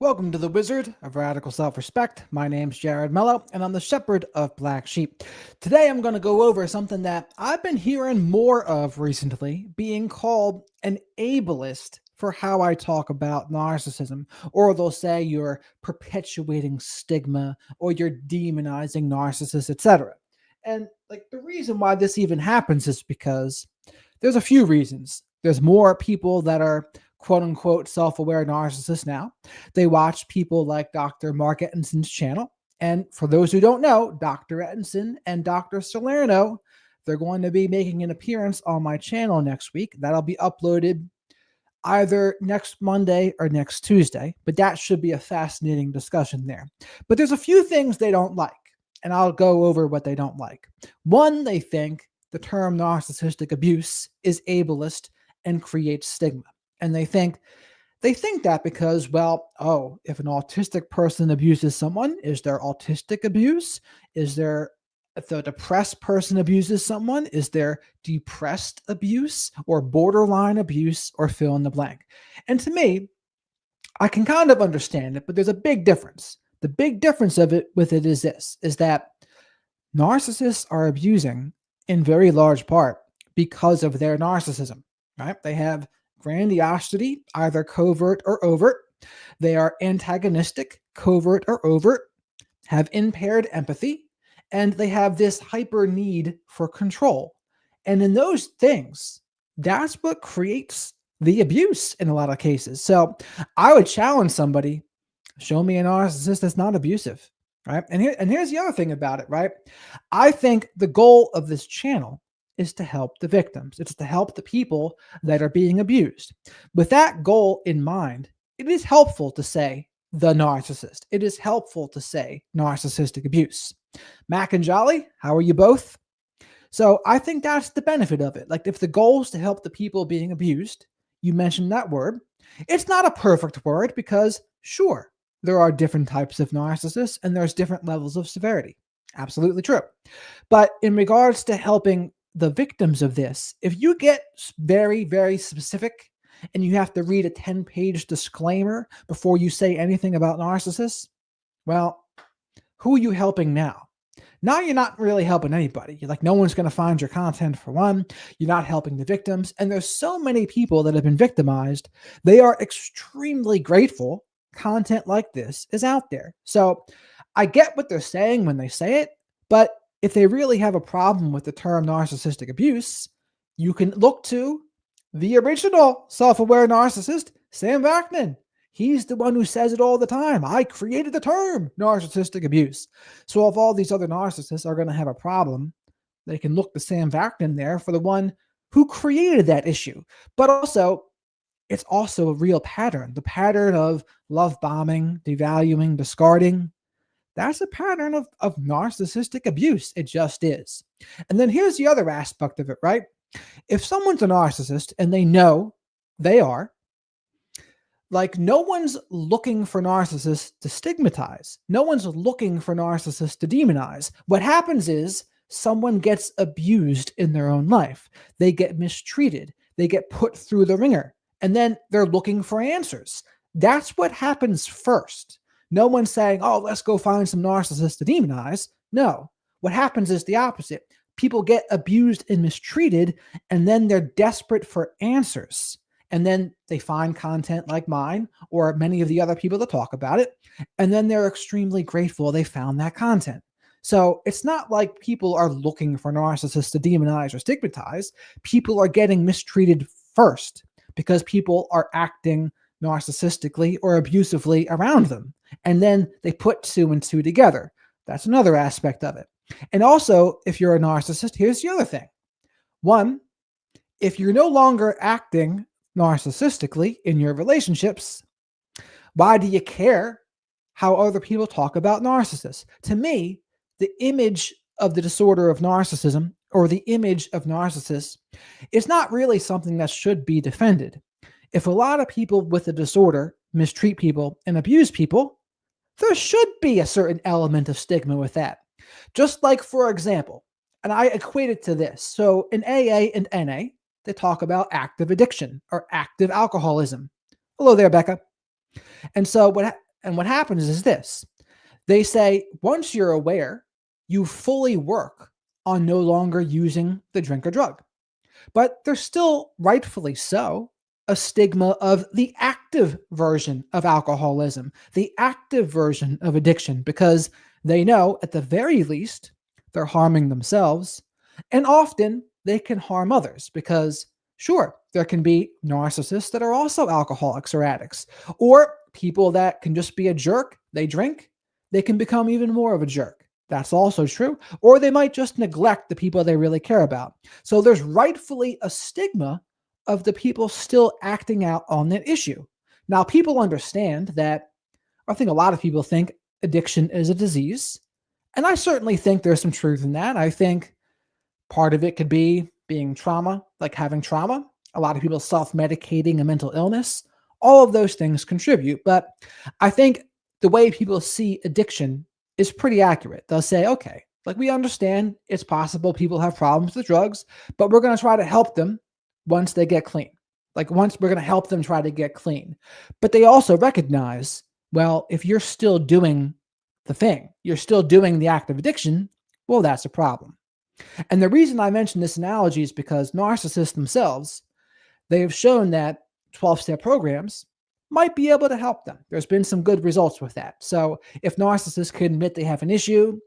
Welcome to the Wizard of Radical Self-Respect. My name's Jared Mello, and I'm the Shepherd of Black Sheep. Today I'm going to go over something that I've been hearing more of recently, being called an ableist for how I talk about narcissism. Or they'll say you're perpetuating stigma, or you're demonizing narcissists, etc. And the reason why this even happens is because there's a few reasons. There's more people that are quote unquote self-aware narcissists now. They watch people like Dr. Mark Ettinson's channel. And for those who don't know, Dr. Ettinson and Dr. Salerno, they're going to be making an appearance on my channel next week. That'll be uploaded either next Monday or next Tuesday, but that should be a fascinating discussion there. But there's a few things they don't like, and I'll go over what they don't like. One, they think the term narcissistic abuse is ableist and creates stigma. And they think that because, well, oh, if an autistic person abuses someone, is there autistic abuse? Is there, if the depressed person abuses someone, is there depressed abuse or borderline abuse or fill in the blank? And to me, I can kind of understand it, but there's a big difference. The big difference of it with it is this, is that narcissists are abusing in very large part because of their narcissism, right? They have grandiosity, either covert or overt. They are antagonistic, covert or overt, have impaired empathy, and they have this hyper need for control. And in those things, that's what creates the abuse in a lot of cases. So I would challenge somebody, show me a narcissist that's not abusive, right? And here's the other thing about it, right? I think the goal of this channel is to help the victims. It's to help the people that are being abused. With that goal in mind, it is helpful to say the narcissist. It is helpful to say narcissistic abuse. Mac and Jolly, how are you both? So I think that's the benefit of it. Like if the goal is to help the people being abused, you mentioned that word. It's not a perfect word because sure, there are different types of narcissists and there's different levels of severity. Absolutely true. But in regards to helping the victims of this, if you get very, very specific and you have to read a 10-page disclaimer before you say anything about narcissists, well, who are you helping now? Now you're not really helping anybody. You're like, no one's going to find your content for one. You're not helping the victims. And there's so many people that have been victimized. They are extremely grateful content like this is out there. So I get what they're saying when they say it, but if they really have a problem with the term narcissistic abuse, you can look to the original self-aware narcissist, Sam Vaknin. He's the one who says it all the time. I created the term narcissistic abuse. So if all these other narcissists are going to have a problem, they can look to Sam Vaknin there for the one who created that issue. But also, it's also a real pattern. The pattern of love bombing, devaluing, discarding. That's a pattern of narcissistic abuse. It just is. And then here's the other aspect of it, right? If someone's a narcissist and they know they are, like no one's looking for narcissists to stigmatize. No one's looking for narcissists to demonize. What happens is someone gets abused in their own life. They get mistreated. They get put through the ringer. And then they're looking for answers. That's what happens first. No one's saying, oh, let's go find some narcissists to demonize. No. What happens is the opposite. People get abused and mistreated, and then they're desperate for answers. And then they find content like mine or many of the other people that talk about it. And then they're extremely grateful they found that content. So it's not like people are looking for narcissists to demonize or stigmatize. People are getting mistreated first because people are acting narcissistically or abusively around them. And then they put two and two together. That's another aspect of it. And also, if you're a narcissist, here's the other thing. One, if you're no longer acting narcissistically in your relationships, why do you care how other people talk about narcissists? To me, the image of the disorder of narcissism or the image of narcissists is not really something that should be defended. If a lot of people with the disorder mistreat people and abuse people, there should be a certain element of stigma with that. Just like, for example, and I equate it to this. So in AA and NA, they talk about active addiction or active alcoholism. Hello there, Becca. And so And what happens is this: they say once you're aware, you fully work on no longer using the drink or drug. But there's still, rightfully so, a stigma of the active version of alcoholism, the active version of addiction, because they know at the very least they're harming themselves. And often they can harm others because, sure, there can be narcissists that are also alcoholics or addicts, or people that can just be a jerk. They drink, they can become even more of a jerk. That's also true. Or they might just neglect the people they really care about. So there's rightfully a stigma of the people still acting out on that issue. Now, people understand that. I think a lot of people think addiction is a disease. And I certainly think there's some truth in that. I think part of it could be being trauma, like having trauma. A lot of people self medicating a mental illness. All of those things contribute. But I think the way people see addiction is pretty accurate. They'll say, okay, like we understand it's possible people have problems with drugs, but we're going to try to help them once they get clean. Like once we're going to help them try to get clean. But they also recognize, well, if you're still doing the thing, you're still doing the act of addiction, well, that's a problem. And the reason I mention this analogy is because narcissists themselves, they have shown that 12-step programs might be able to help them. There's been some good results with that. So if narcissists can admit they have an issue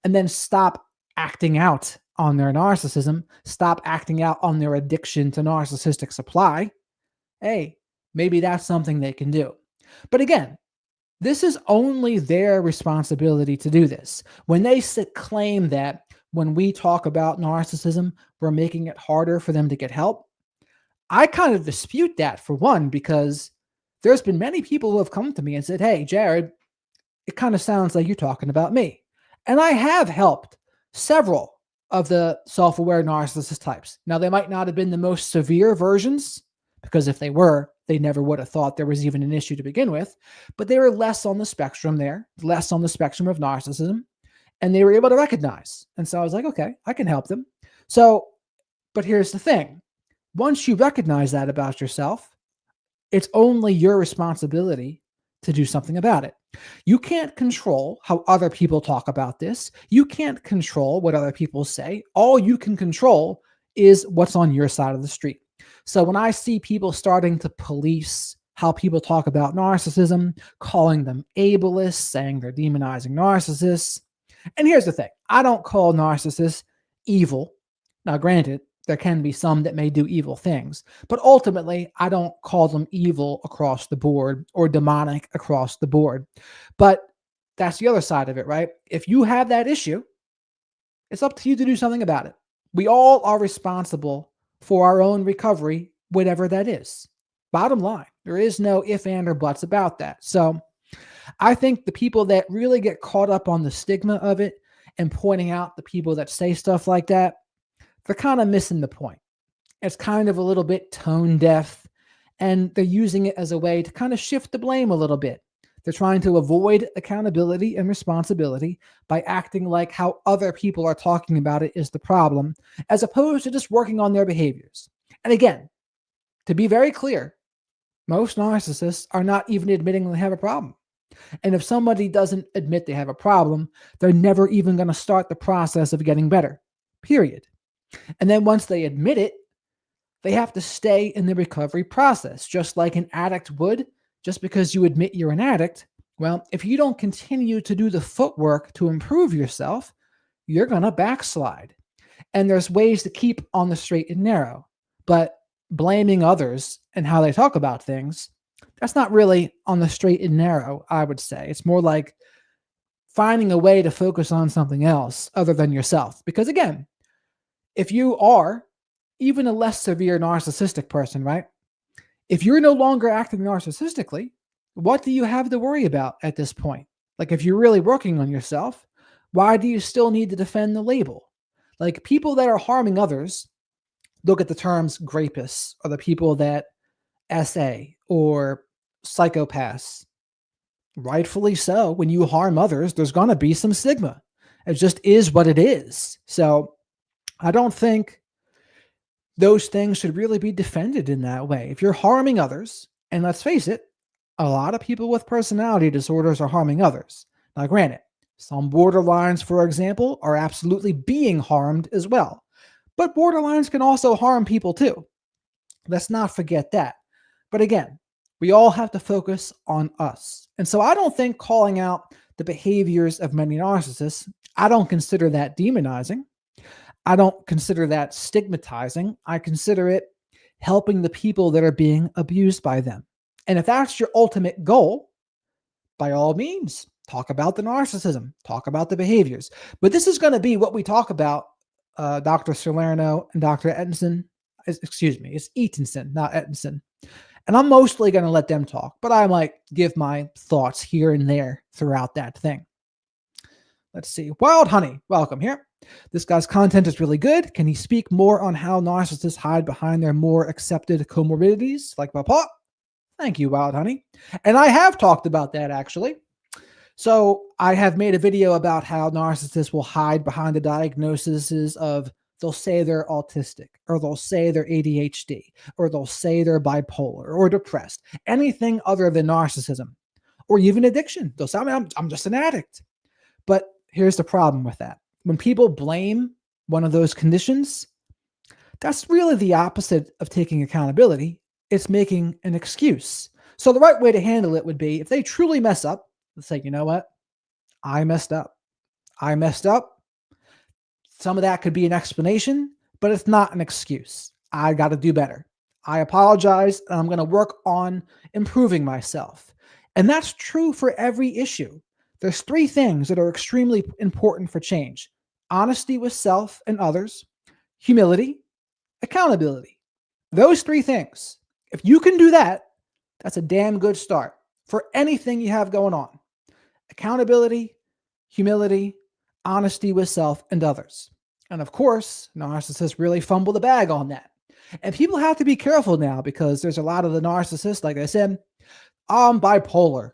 and then stop acting out on their narcissism, stop acting out on their addiction to narcissistic supply, hey, maybe that's something they can do. But again, this is only their responsibility to do this. When they claim that when we talk about narcissism, we're making it harder for them to get help, I kind of dispute that, for one, because there's been many people who have come to me and said, hey, Jared, it kind of sounds like you're talking about me. And I have helped several of the self aware narcissist types. Now, they might not have been the most severe versions, because if they were, they never would have thought there was even an issue to begin with. But they were less on the spectrum there, less on the spectrum of narcissism, and they were able to recognize. And so I was like, okay, I can help them. So, but here's the thing: once you recognize that about yourself, it's only your responsibility to do something about it. You can't control how other people talk about this. You can't control what other people say. All you can control is what's on your side of the street. So when I see people starting to police how people talk about narcissism, calling them ableists, saying they're demonizing narcissists, and here's the thing: I don't call narcissists evil. Now, granted, there can be some that may do evil things, but ultimately, I don't call them evil across the board or demonic across the board. But that's the other side of it, right? If you have that issue, it's up to you to do something about it. We all are responsible for our own recovery, whatever that is. Bottom line, there is no if, and, or buts about that. So I think the people that really get caught up on the stigma of it and pointing out the people that say stuff like that, they're kind of missing the point. It's kind of a little bit tone deaf, and they're using it as a way to kind of shift the blame a little bit. They're trying to avoid accountability and responsibility by acting like how other people are talking about it is the problem, as opposed to just working on their behaviors. And again, to be very clear, most narcissists are not even admitting they have a problem. And if somebody doesn't admit they have a problem, they're never even going to start the process of getting better, period. And then once they admit it, they have to stay in the recovery process, just like an addict would. Just because you admit you're an addict, well, if you don't continue to do the footwork to improve yourself, you're going to backslide. And there's ways to keep on the straight and narrow. But blaming others and how they talk about things, that's not really on the straight and narrow, I would say. It's more like finding a way to focus on something else other than yourself. Because again, if you are even a less severe narcissistic person, right? If you're no longer acting narcissistically, what do you have to worry about at this point? Like, if you're really working on yourself, why do you still need to defend the label? Like, people that are harming others, look at the terms grapists or the people that SA or psychopaths. Rightfully so. When you harm others, there's going to be some stigma. It just is what it is. So I don't think those things should really be defended in that way. If you're harming others, and let's face it, A lot of people with personality disorders are harming others. Now, granted, some borderlines, for example, are absolutely being harmed as well. But borderlines can also harm people too. Let's not forget that. But again, we all have to focus on us. And so I don't think calling out the behaviors of many narcissists, I don't consider that demonizing. I don't consider that stigmatizing. I consider it helping the people that are being abused by them. And if that's your ultimate goal, by all means, talk about the narcissism, talk about the behaviors. But this is going to be what we talk about, Dr. Salerno and Dr. Ettinson. Excuse me, it's Eatonson, not Ettinson. And I'm mostly going to let them talk, but I might give my thoughts here and there throughout that thing. Let's see. Wild Honey, welcome here. This guy's content is really good. Can he speak more on how narcissists hide behind their more accepted comorbidities like Papa? Thank you, Wild Honey. And I have talked about that actually. So I have made a video about how narcissists will hide behind the diagnoses of, they'll say they're autistic, or they'll say they're ADHD, or they'll say they're bipolar or depressed, anything other than narcissism, or even addiction. They'll say, I'm just an addict. But here's the problem with that. When people blame one of those conditions, that's really the opposite of taking accountability. It's making an excuse. So the right way to handle it would be, if they truly mess up, let's say, you know what? I messed up. I messed up. Some of that could be an explanation, but it's not an excuse. I got to do better. I apologize, and I'm going to work on improving myself. And that's true for every issue. There's three things that are extremely important for change: honesty with self and others, humility, accountability. Those three things. If you can do that, that's a damn good start for anything you have going on. Accountability, humility, honesty with self and others. And of course, narcissists really fumble the bag on that. And people have to be careful now, because there's a lot of the narcissists, like I said, I'm bipolar,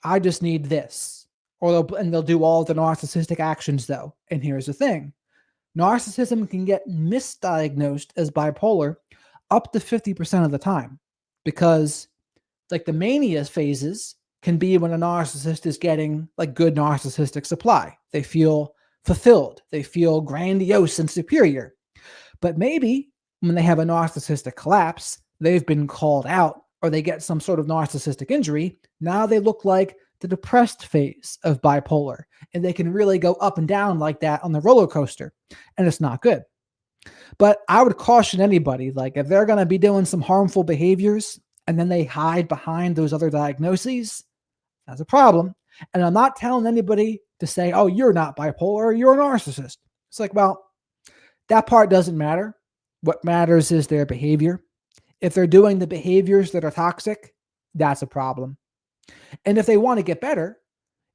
I just need this. Or they'll do all the narcissistic actions though. And here's the thing. Narcissism can get misdiagnosed as bipolar up to 50% of the time, because like the mania phases can be when a narcissist is getting like good narcissistic supply. They feel fulfilled. They feel grandiose and superior. But maybe when they have a narcissistic collapse, they've been called out, or they get some sort of narcissistic injury. Now they look like the depressed phase of bipolar, and they can really go up and down like that on the roller coaster, and it's not good. But I would caution anybody, like if they're going to be doing some harmful behaviors and then they hide behind those other diagnoses, that's a problem. And I'm not telling anybody to say, oh, you're not bipolar, you're a narcissist. It's like, well, that part doesn't matter. What matters is their behavior. If they're doing the behaviors that are toxic, that's a problem. And if they want to get better,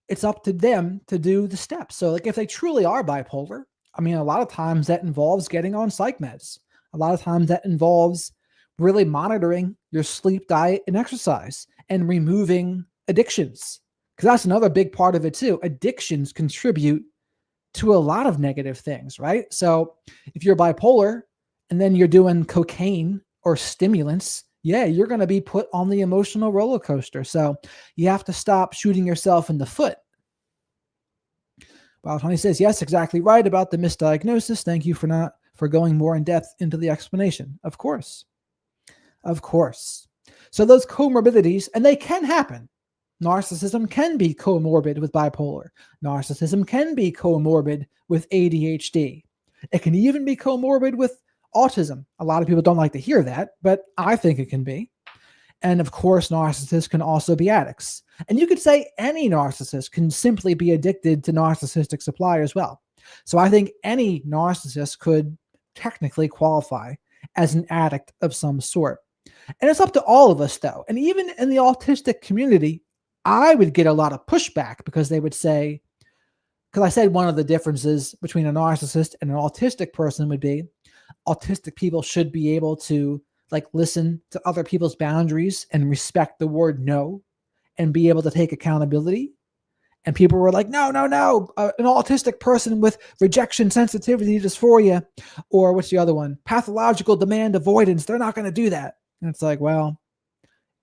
it's up to them to do the steps. So like if they truly are bipolar, I mean, a lot of times that involves getting on psych meds. A lot of times that involves really monitoring your sleep, diet, and exercise, and removing addictions. Because that's another big part of it too. Addictions contribute to a lot of negative things, right? So if you're bipolar and then you're doing cocaine or stimulants, yeah, you're going to be put on the emotional roller coaster. So you have to stop shooting yourself in the foot. Wild Honey says, yes, exactly right about the misdiagnosis. Thank you for going more in depth into the explanation. Of course. Of course. So those comorbidities, and they can happen. Narcissism can be comorbid with bipolar. Narcissism can be comorbid with ADHD. It can even be comorbid with autism. A lot of people don't like to hear that, but I think it can be. And of course, narcissists can also be addicts. And you could say any narcissist can simply be addicted to narcissistic supply as well. So I think any narcissist could technically qualify as an addict of some sort. And it's up to all of us, though. And even in the autistic community, I would get a lot of pushback, because they would say, because I said one of the differences between a narcissist and an autistic person would be autistic people should be able to like listen to other people's boundaries and respect the word no and be able to take accountability. And people were like, no, an autistic person with rejection sensitivity dysphoria, or what's the other one? Pathological demand avoidance. They're not going to do that. And it's like, well,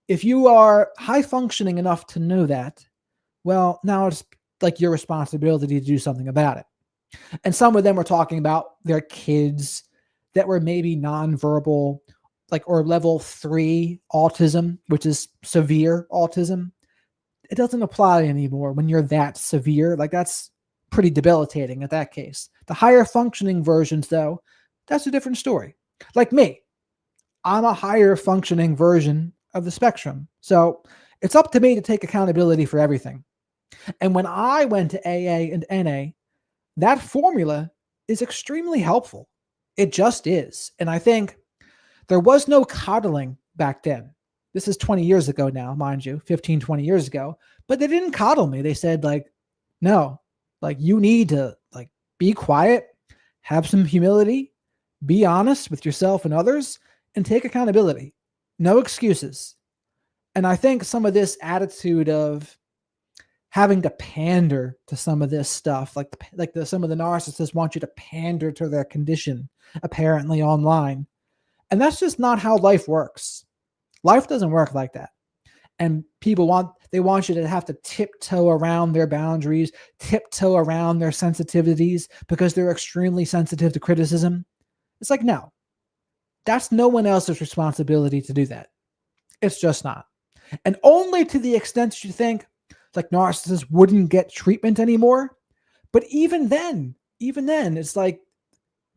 If you are high functioning enough to know that, well, now it's like your responsibility to do something about it. And some of them were talking about their kids that were maybe nonverbal, like, or level 3 autism, which is severe autism. It doesn't apply anymore when you're that severe. Like, that's pretty debilitating at that case. The higher functioning versions, though, that's a different story. Like me, I'm a higher functioning version of the spectrum. So it's up to me to take accountability for everything. And when I went to AA and NA, that formula is extremely helpful. It just is. And I think there was no coddling back then. This is 20 years ago now, mind you, 15, 20 years ago. But they didn't coddle me. They said, like, no, like, you need to, like, be quiet, have some humility, be honest with yourself and others, and take accountability. No excuses. And I think some of this attitude of having to pander to some of this stuff, some of the narcissists want you to pander to their condition, apparently online. And that's just not how life works. Life doesn't work like that. And they want you to have to tiptoe around their boundaries, tiptoe around their sensitivities because they're extremely sensitive to criticism. It's like, no, that's no one else's responsibility to do that. It's just not. And only to the extent you think like narcissists wouldn't get treatment anymore. But even then, it's like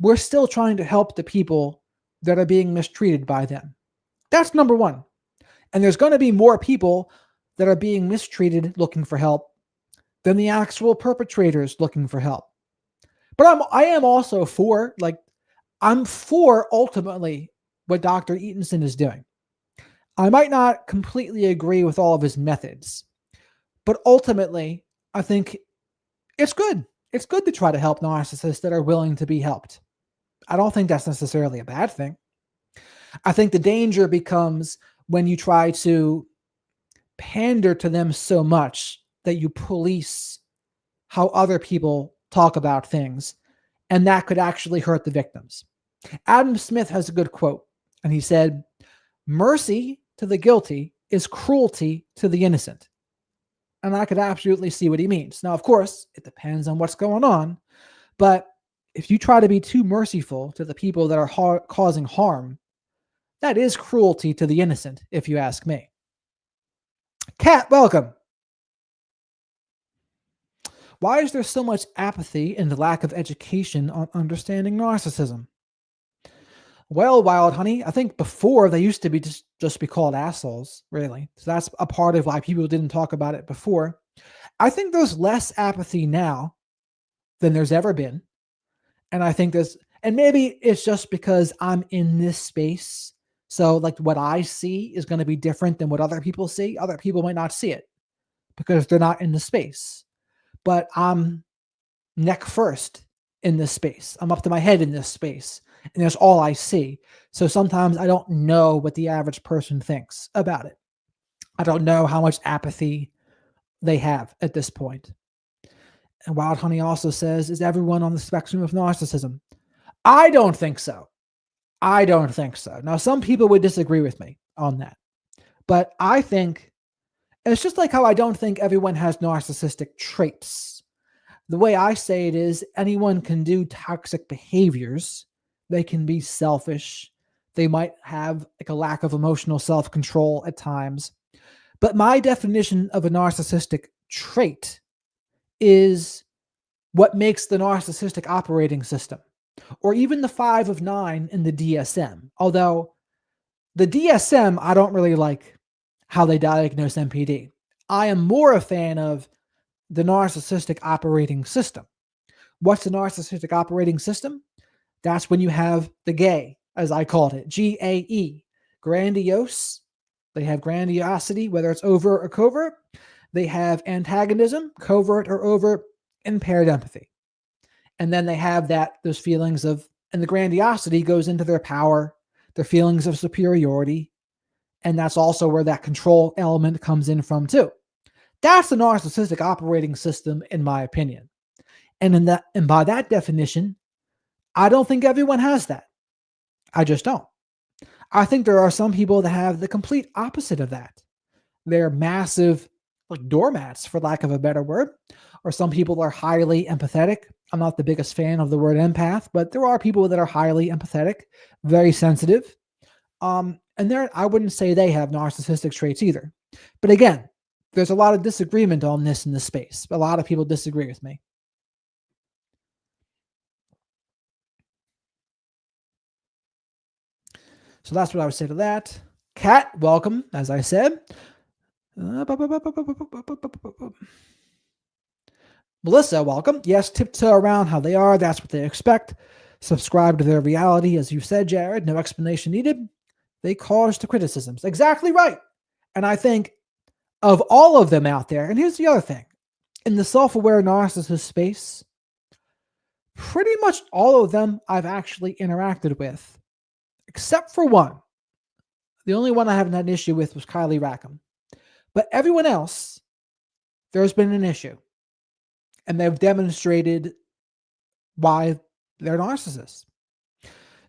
we're still trying to help the people that are being mistreated by them. That's number one. And there's going to be more people that are being mistreated looking for help than the actual perpetrators looking for help. But I am also for, like, I'm for ultimately what Dr. Eatonson is doing. I might not completely agree with all of his methods, but ultimately, I think it's good. It's good to try to help narcissists that are willing to be helped. I don't think that's necessarily a bad thing. I think the danger becomes when you try to pander to them so much that you police how other people talk about things, and that could actually hurt the victims. Adam Smith has a good quote, and he said, "Mercy to the guilty is cruelty to the innocent." And I could absolutely see what he means. Now, of course, it depends on what's going on, but if you try to be too merciful to the people that are causing harm, that is cruelty to the innocent, if you ask me. Kat, welcome. Why is there so much apathy and lack of education on understanding narcissism? Well, Wild Honey, I think before they used to be just be called assholes, really. So that's a part of why people didn't talk about it before. I think there's less apathy now than there's ever been. And I think and maybe it's just because I'm in this space. So, like, what I see is going to be different than what other people see. Other people might not see it because they're not in the space. But I'm neck first in this space. I'm up to my head in this space. And that's all I see. So sometimes I don't know what the average person thinks about it. I don't know how much apathy they have at this point. And Wild Honey also says, is everyone on the spectrum of narcissism? I don't think so. I don't think so. Now, some people would disagree with me on that. But I think it's just like how I don't think everyone has narcissistic traits. The way I say it is anyone can do toxic behaviors. They can be selfish. They might have like a lack of emotional self-control at times. But my definition of a narcissistic trait is what makes the narcissistic operating system, or even the 5 of 9 in the DSM. Although the DSM, I don't really like how they diagnose NPD. I am more a fan of the narcissistic operating system. What's the narcissistic operating system? That's when you have the GAE, as I called it, GAE, grandiose. They have grandiosity, whether it's overt or covert. They have antagonism, covert or overt, impaired empathy. And then they have those feelings of, and the grandiosity goes into their power, their feelings of superiority. And that's also where that control element comes in from too. That's the narcissistic operating system, in my opinion. And by that definition, I don't think everyone has that. I just don't. I think there are some people that have the complete opposite of that. They're massive, like doormats, for lack of a better word. Or some people are highly empathetic. I'm not the biggest fan of the word empath, but there are people that are highly empathetic, very sensitive. And I wouldn't say they have narcissistic traits either. But again, there's a lot of disagreement on this in this space. A lot of people disagree with me. So that's what I would say to that. Kat, welcome, as I said. Melissa, welcome. Yes, tiptoe around how they are. That's what they expect. Subscribe to their reality, as you said, Jared. No explanation needed. They caused the criticisms. Exactly right. And I think of all of them out there, and here's the other thing, in the self-aware narcissist space, pretty much all of them I've actually interacted with, except for one. The only one I haven't had an issue with was Kylie Rackham. But everyone else, there's been an issue. And they've demonstrated why they're narcissists.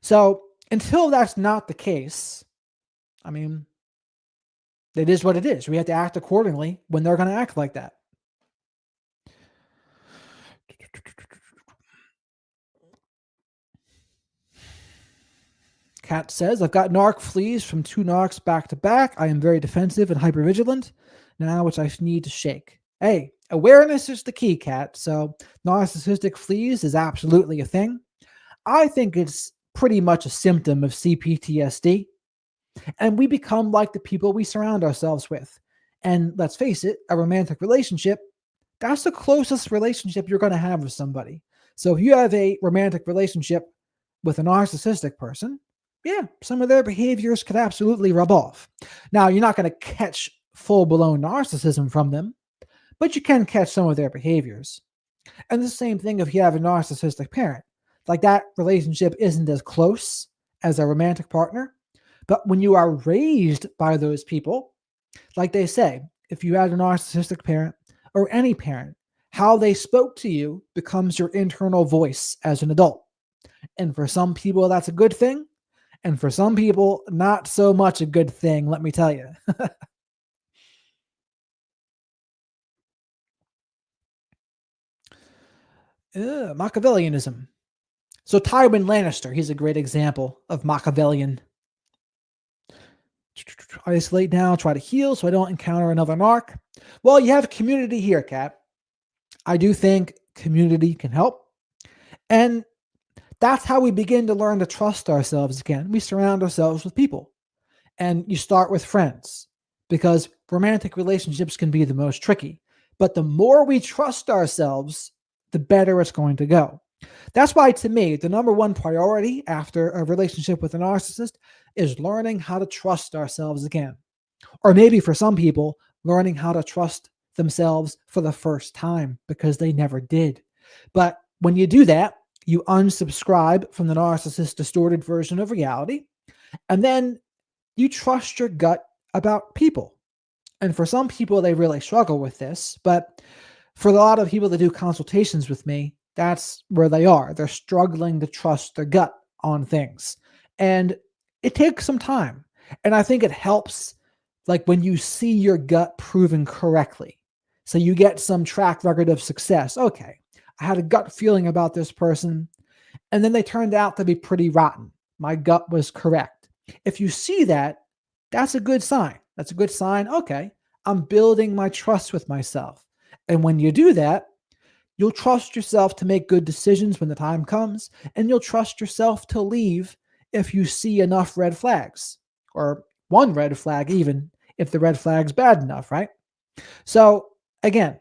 So until that's not the case, I mean, it is what it is. We have to act accordingly when they're going to act like that. Kat says, I've got narc fleas from 2 narcs back to back. I am very defensive and hypervigilant now, which I need to shake. Hey, awareness is the key, Kat. So narcissistic fleas is absolutely a thing. I think it's pretty much a symptom of CPTSD. And we become like the people we surround ourselves with. And let's face it, a romantic relationship, that's the closest relationship you're going to have with somebody. So if you have a romantic relationship with a narcissistic person, yeah, some of their behaviors could absolutely rub off. Now, you're not going to catch full-blown narcissism from them, but you can catch some of their behaviors. And the same thing if you have a narcissistic parent. Like that relationship isn't as close as a romantic partner, but when you are raised by those people, like they say, if you had a narcissistic parent or any parent, how they spoke to you becomes your internal voice as an adult. And for some people, that's a good thing. And for some people, not so much a good thing, let me tell you. Machiavellianism. So Tywin Lannister, he's a great example of Machiavellian. Isolate now, try to heal so I don't encounter another narc. Well, you have community here, Kat. I do think community can help. And that's how we begin to learn to trust ourselves again. We surround ourselves with people. And you start with friends because romantic relationships can be the most tricky. But the more we trust ourselves, the better it's going to go. That's why, to me, the number one priority after a relationship with a narcissist is learning how to trust ourselves again. Or maybe for some people, learning how to trust themselves for the first time because they never did. But when you do that, you unsubscribe from the narcissist distorted version of reality, and then you trust your gut about people. And for some people, they really struggle with this. But for a lot of people that do consultations with me, that's where they are. They're struggling to trust their gut on things. And it takes some time. And I think it helps, like when you see your gut proven correctly. So you get some track record of success. Okay, I had a gut feeling about this person, and then they turned out to be pretty rotten. My gut was correct. If you see that, that's a good sign. That's a good sign. Okay, I'm building my trust with myself. And when you do that, you'll trust yourself to make good decisions when the time comes, and you'll trust yourself to leave if you see enough red flags, or one red flag even, if the red flag's bad enough, right? So again,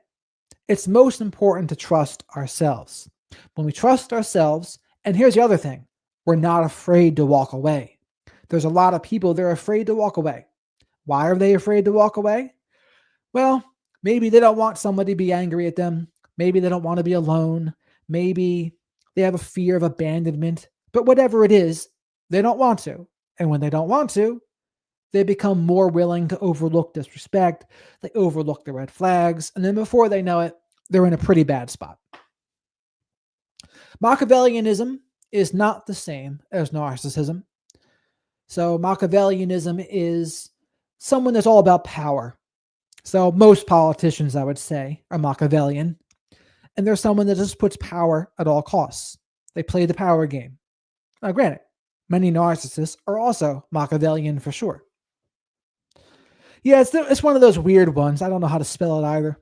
it's most important to trust ourselves. When we trust ourselves, and here's the other thing, we're not afraid to walk away. There's a lot of people, they're afraid to walk away. Why are they afraid to walk away? Well, maybe they don't want somebody to be angry at them. Maybe they don't want to be alone. Maybe they have a fear of abandonment. But whatever it is, they don't want to. And when they don't want to, they become more willing to overlook disrespect. They overlook the red flags. And then before they know it, they're in a pretty bad spot. Machiavellianism is not the same as narcissism. So Machiavellianism is someone that's all about power. So most politicians, I would say, are Machiavellian. And there's someone that just puts power at all costs. They play the power game. Now, granted, many narcissists are also Machiavellian for sure. Yeah, it's one of those weird ones. I don't know how to spell it either.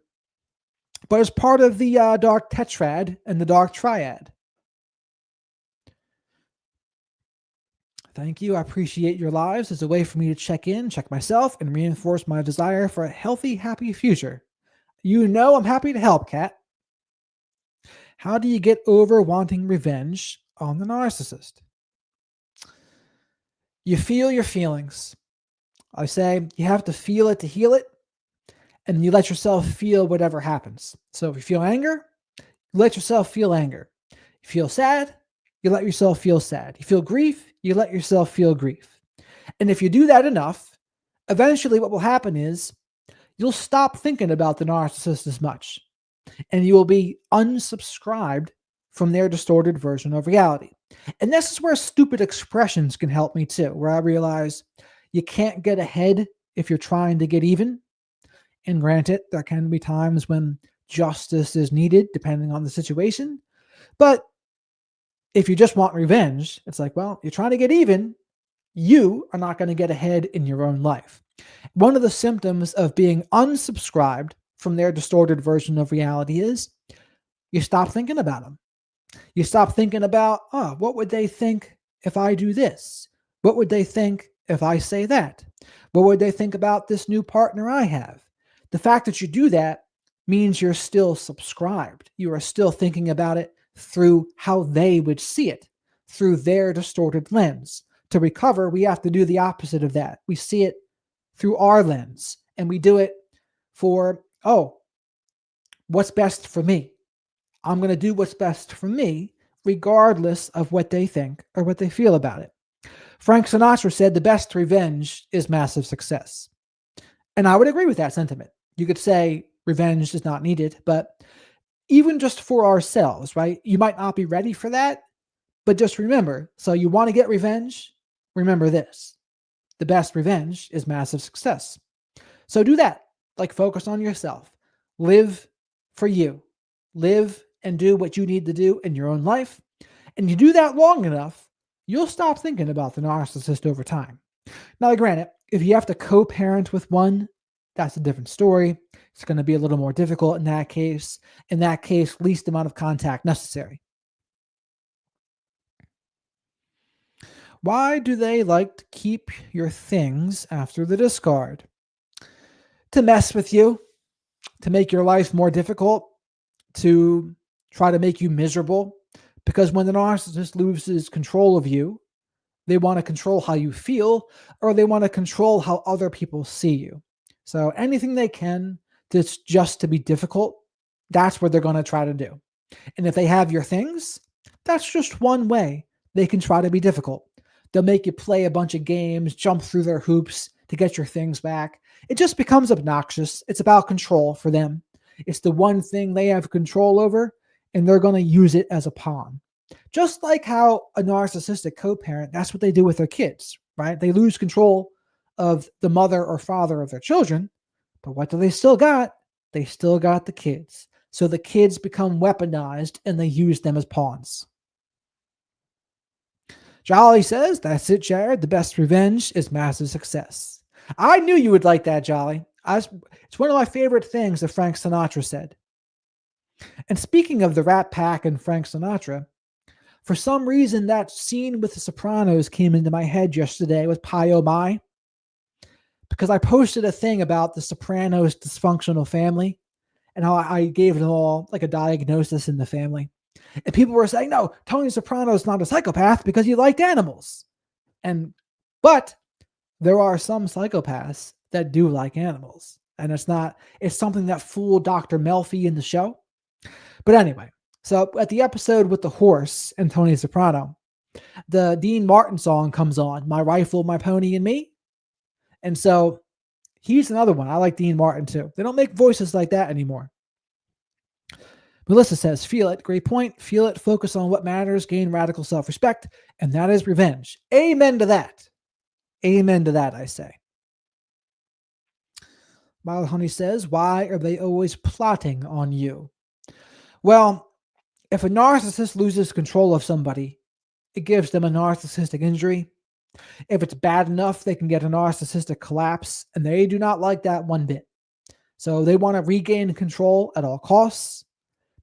But it's part of the dark tetrad and the dark triad. Thank you. I appreciate your lives as a way for me to check in, check myself, and reinforce my desire for a healthy, happy future. You know I'm happy to help, Kat. How do you get over wanting revenge on the narcissist? You feel your feelings. I say you have to feel it to heal it, and you let yourself feel whatever happens. So if you feel anger, you let yourself feel anger. You feel sad, you let yourself feel sad. You feel grief, you let yourself feel grief. And if you do that enough, eventually what will happen is you'll stop thinking about the narcissist as much, and you will be unsubscribed from their distorted version of reality. And this is where stupid expressions can help me too, where I realize you can't get ahead if you're trying to get even. And granted, there can be times when justice is needed, depending on the situation. But if you just want revenge, it's like, well, you're trying to get even. You are not going to get ahead in your own life. One of the symptoms of being unsubscribed from their distorted version of reality is you stop thinking about them. You stop thinking about, oh, what would they think if I do this? What would they think if I say that? What would they think about this new partner I have? The fact that you do that means you're still subscribed. You are still thinking about it through how they would see it, through their distorted lens. To recover, we have to do the opposite of that. We see it through our lens, and we do it for, oh, what's best for me? I'm going to do what's best for me, regardless of what they think or what they feel about it. Frank Sinatra said the best revenge is massive success. And I would agree with that sentiment. You could say revenge is not needed, but even just for ourselves, right? You might not be ready for that, but just remember, so you want to get revenge? Remember this. The best revenge is massive success. So do that. Like, focus on yourself. Live for you. Live and do what you need to do in your own life. And you do that long enough, you'll stop thinking about the narcissist over time. Now, granted, if you have to co-parent with one, that's a different story. It's going to be a little more difficult in that case. In that case, least amount of contact necessary. Why do they like to keep your things after the discard? To mess with you, to make your life more difficult, to try to make you miserable. Because when the narcissist loses control of you, they want to control how you feel, or they want to control how other people see you. So anything they can that's just to be difficult, that's what they're going to try to do. And if they have your things, that's just one way they can try to be difficult. They'll make you play a bunch of games, jump through their hoops to get your things back. It just becomes obnoxious. It's about control for them. It's the one thing they have control over, and they're going to use it as a pawn. Just like how a narcissistic co-parent, that's what they do with their kids, right? They lose control of the mother or father of their children, but what do they still got? They still got the kids. So the kids become weaponized and they use them as pawns. Jolly says, that's it, Jared. The best revenge is massive success. I knew you would like that, Jolly. It's one of my favorite things that Frank Sinatra said. And speaking of the Rat Pack and Frank Sinatra, for some reason, that scene with The Sopranos came into my head yesterday with Pie Oh My, because I posted a thing about the Sopranos' dysfunctional family and how I gave them all like a diagnosis in the family. And people were saying, no, Tony Soprano is not a psychopath because he liked animals. But there are some psychopaths that do like animals. And it's something that fooled Dr. Melfi in the show. But anyway, so at the episode with the horse and Tony Soprano, the Dean Martin song comes on, My Rifle, My Pony, and Me. And so he's another one. I like Dean Martin too. They don't make voices like that anymore. Melissa says, feel it. Great point. Feel it. Focus on what matters. Gain radical self-respect. And that is revenge. Amen to that. Amen to that, I say. Wild Honey says, why are they always plotting on you? Well, if a narcissist loses control of somebody, it gives them a narcissistic injury. If it's bad enough, they can get a narcissistic collapse, and they do not like that one bit. So they want to regain control at all costs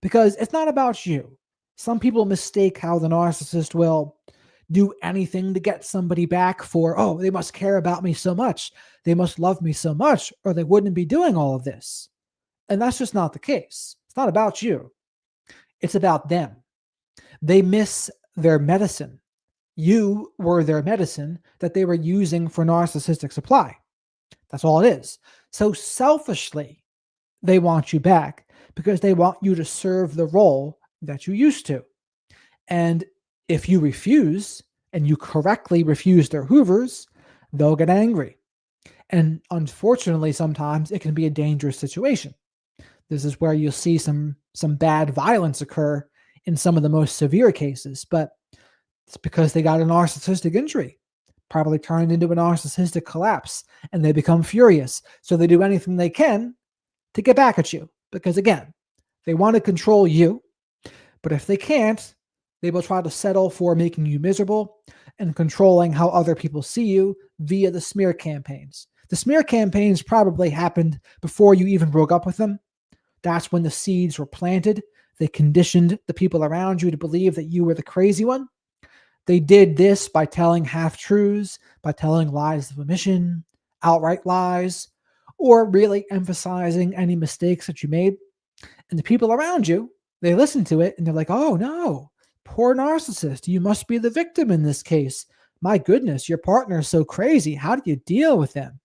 because it's not about you. Some people mistake how the narcissist will do anything to get somebody back for, oh, they must care about me so much. They must love me so much, or they wouldn't be doing all of this. And that's just not the case. It's not about you, it's about them. They miss their medicine. You were their medicine that they were using for narcissistic supply. That's all it is. So selfishly, they want you back because they want you to serve the role that you used to. And if you refuse and you correctly refuse their hoovers, they'll get angry. And unfortunately, sometimes it can be a dangerous situation. This is where you'll see some bad violence occur in some of the most severe cases, but it's because they got a narcissistic injury, probably turned into a narcissistic collapse, and they become furious. So they do anything they can to get back at you because, again, they want to control you, but if they can't, they will try to settle for making you miserable and controlling how other people see you via the smear campaigns. The smear campaigns probably happened before you even broke up with them. That's when the seeds were planted. They conditioned the people around you to believe that you were the crazy one. They did this by telling half-truths, by telling lies of omission, outright lies, or really emphasizing any mistakes that you made. And the people around you, they listen to it and they're like, oh no, poor narcissist. You must be the victim in this case. My goodness, your partner is so crazy. How do you deal with them?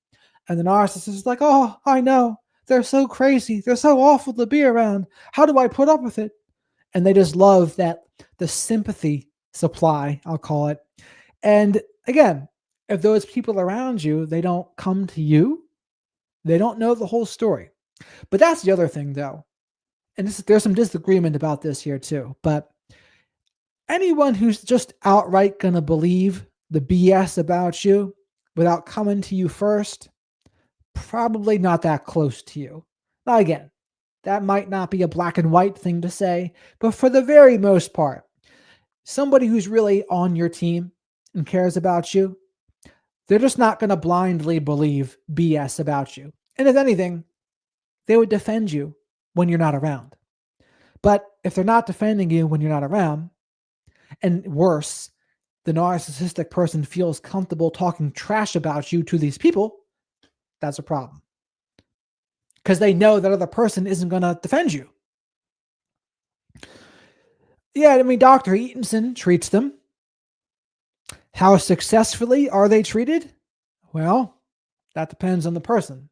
And the narcissist is like, oh, I know. They're so crazy. They're so awful to be around. How do I put up with it? And they just love that, the sympathy supply, I'll call it. And again, if those people around you, they don't come to you, they don't know the whole story. But that's the other thing, though. And there's some disagreement about this here, too. But anyone who's just outright going to believe the BS about you without coming to you first, probably not that close to you. Now, again, that might not be a black and white thing to say, but for the very most part, somebody who's really on your team and cares about you, they're just not going to blindly believe BS about you. And if anything, they would defend you when you're not around. But if they're not defending you when you're not around, and worse, the narcissistic person feels comfortable talking trash about you to these people, that's a problem. Because they know that other person isn't going to defend you. Yeah, I mean, Dr. Eatonson treats them. How successfully are they treated? Well, that depends on the person.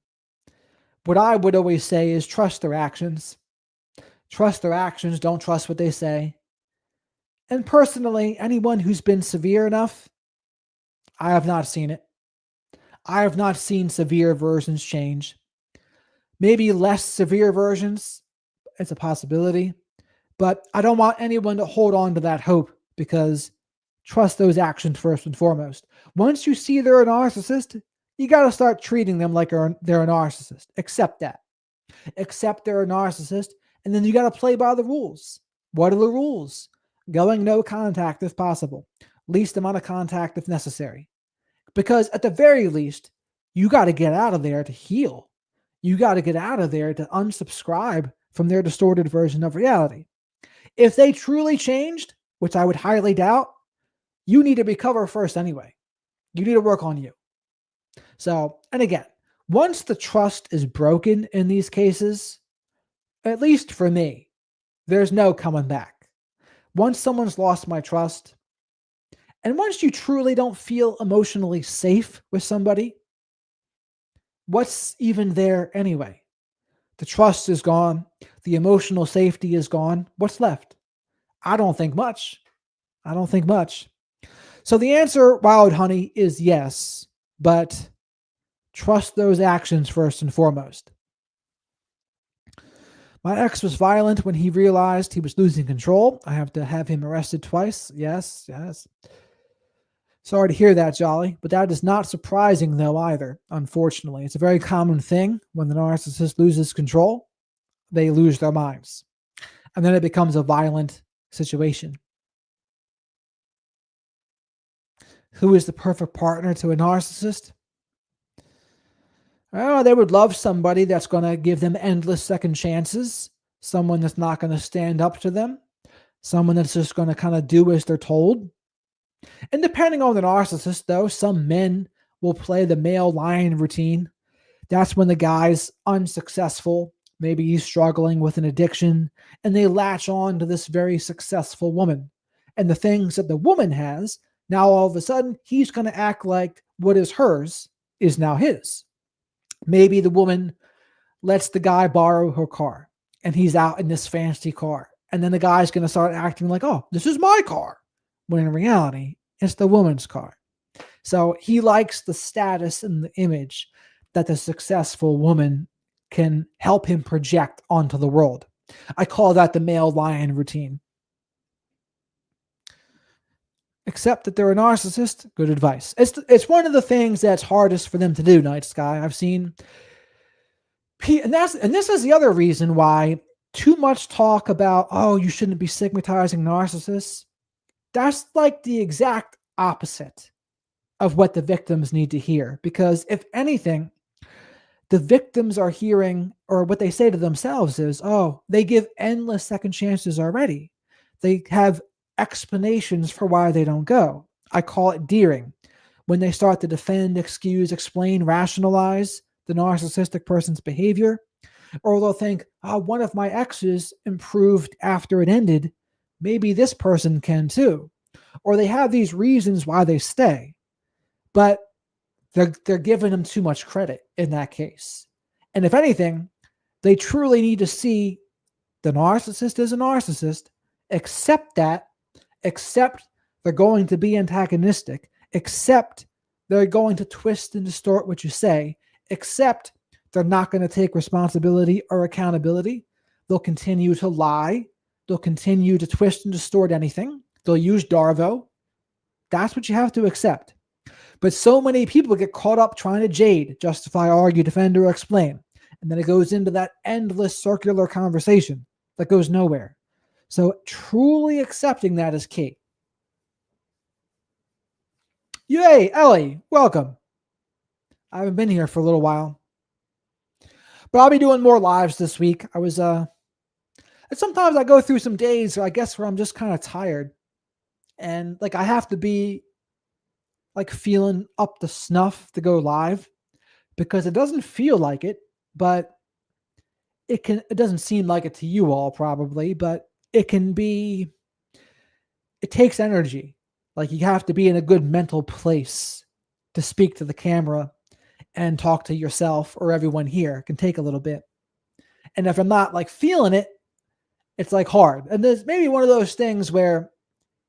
What I would always say is trust their actions. Trust their actions, don't trust what they say. And personally, anyone who's been severe enough, I have not seen it. I have not seen severe versions change. Maybe less severe versions, it's a possibility. But I don't want anyone to hold on to that hope because trust those actions first and foremost. Once you see they're a narcissist, you got to start treating them like they're a narcissist. Accept that. Accept they're a narcissist, and then you got to play by the rules. What are the rules? Going no contact if possible. Least amount of contact if necessary. Because at the very least, you got to get out of there to heal. You got to get out of there to unsubscribe from their distorted version of reality. If they truly changed, which I would highly doubt, you need to recover first anyway. You need to work on you. So, and again, once the trust is broken in these cases, at least for me, there's no coming back. Once someone's lost my trust, and once you truly don't feel emotionally safe with somebody, what's even there anyway? The trust is gone. The emotional safety is gone. What's left? I don't think much. I don't think much. So the answer, Wild Honey, is yes, but trust those actions first and foremost. My ex was violent when he realized he was losing control. I have to have him arrested twice. Yes, yes. Sorry to hear that, Jolly, but that is not surprising, though, either, unfortunately. It's a very common thing when the narcissist loses control, they lose their minds. And then it becomes a violent situation. Who is the perfect partner to a narcissist? Oh, they would love somebody that's going to give them endless second chances, someone that's not going to stand up to them, someone that's just going to kind of do as they're told. And depending on the narcissist, though, some men will play the male lion routine. That's when the guy's unsuccessful. Maybe he's struggling with an addiction, and they latch on to this very successful woman. And the things that the woman has, now all of a sudden, he's going to act like what is hers is now his. Maybe the woman lets the guy borrow her car, and he's out in this fancy car. And then the guy's going to start acting like, oh, this is my car. When in reality, it's the woman's car. So he likes the status and the image that the successful woman can help him project onto the world. I call that the male lion routine. Accept that they're a narcissist. Good advice. It's one of the things that's hardest for them to do, Night Sky. I've seen, and this is the other reason why too much talk about, oh, you shouldn't be stigmatizing narcissists. That's like the exact opposite of what the victims need to hear. Because if anything, the victims are hearing, or what they say to themselves is, oh, they give endless second chances already. They have explanations for why they don't go. I call it deering. When they start to defend, excuse, explain, rationalize the narcissistic person's behavior, or they'll think, oh, one of my exes improved after it ended. Maybe this person can too. Or they have these reasons why they stay, but they're giving them too much credit in that case. And if anything, they truly need to see the narcissist is a narcissist, accept that, accept they're going to be antagonistic, accept they're going to twist and distort what you say, accept they're not going to take responsibility or accountability. They'll continue to lie. They'll continue to twist and distort anything. They'll use Darvo. That's what you have to accept. But so many people get caught up trying to jade, justify, argue, defend, or explain. And then it goes into that endless circular conversation that goes nowhere. So truly accepting that is key. Yay, Ellie, welcome. I haven't been here for a little while. But I'll be doing more lives this week. I was and sometimes I go through some days, I guess, where I'm just kind of tired. And like I have to be like feeling up to snuff to go live because it doesn't feel like it, but it doesn't seem like it to you all probably, but it takes energy. Like you have to be in a good mental place to speak to the camera and talk to yourself or everyone here. It can take a little bit. And if I'm not like feeling it, it's like hard. And there's maybe one of those things where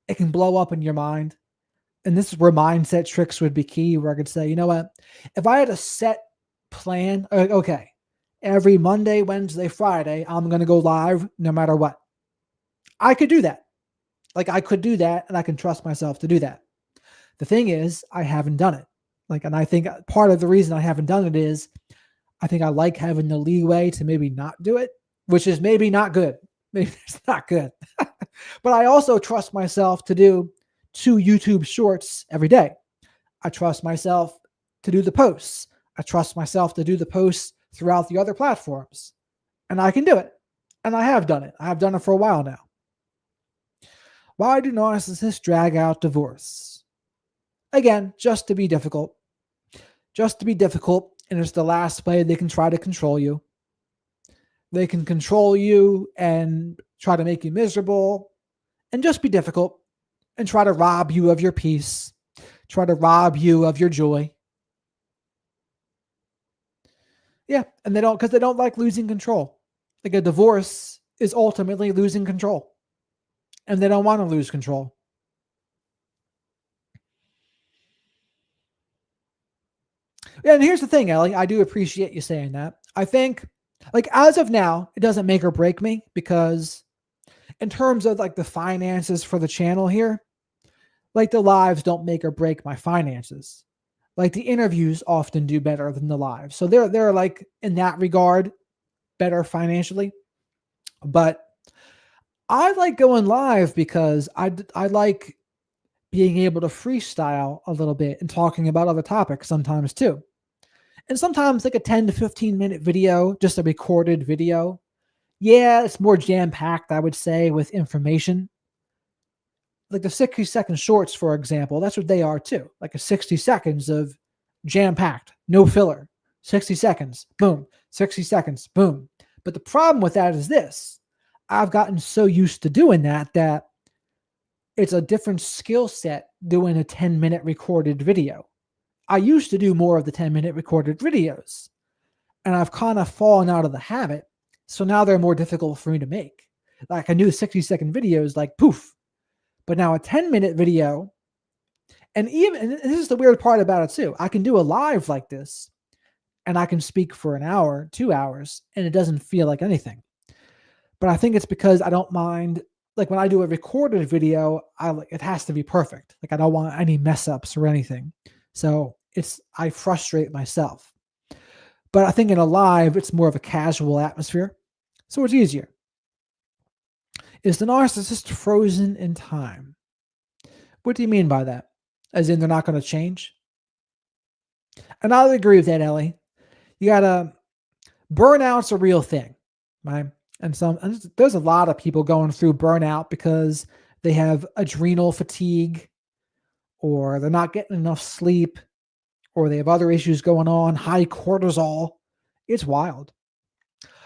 it can blow up in your mind. And this is where mindset tricks would be key, where I could say, you know what, if I had a set plan, okay, every Monday, Wednesday, Friday, I'm going to go live no matter what. I could do that. Like I could do that and I can trust myself to do that. The thing is, I haven't done it. Like, and I think part of the reason I haven't done it is I think I like having the leeway to maybe not do it, which is maybe not good. Maybe it's not good. But I also trust myself to do 2 YouTube shorts every day. I trust myself to do the posts. I trust myself to do the posts throughout the other platforms. And I can do it. And I have done it. I have done it for a while now. Why do narcissists drag out divorce? Again, just to be difficult. Just to be difficult. And it's the last way they can try to control you. They can control you and try to make you miserable and just be difficult and try to rob you of your peace, try to rob you of your joy. Yeah, and they don't like losing control. Like a divorce is ultimately losing control, and they don't want to lose control. Yeah, and here's the thing, Ellie, I do appreciate you saying that. I think, like as of now, it doesn't make or break me because in terms of like the finances for the channel here, Like the lives don't make or break my finances. Like the interviews often do better than the lives. So they're like in that regard better financially. But I like going live because I like being able to freestyle a little bit and talking about other topics sometimes too. And sometimes like a 10 to 15-minute video, just a recorded video. Yeah, it's more jam packed, I would say, with information. Like the 60-second shorts, for example, that's what they are too. Like a 60 seconds of jam packed, no filler. 60 seconds, boom. 60 seconds, boom. But the problem with that is this: I've gotten so used to doing that it's a different skill set doing a 10-minute recorded video. I used to do more of the 10-minute recorded videos, and I've kind of fallen out of the habit. So now they're more difficult for me to make. Like I do 60-second videos, like poof. But now a 10-minute video, and this is the weird part about it too. I can do a live like this, and I can speak for an hour, 2 hours, and it doesn't feel like anything. But I think it's because I don't mind. Like when I do a recorded video, it has to be perfect. Like I don't want any mess ups or anything. So I frustrate myself. But I think in a live, it's more of a casual atmosphere. So it's easier. Is the narcissist frozen in time? What do you mean by that? As in they're not going to change? And I'll agree with that, Ellie. You gotta burnout's a real thing, right? And there's a lot of people going through burnout because they have adrenal fatigue, or they're not getting enough sleep, or they have other issues going on, high cortisol. It's wild.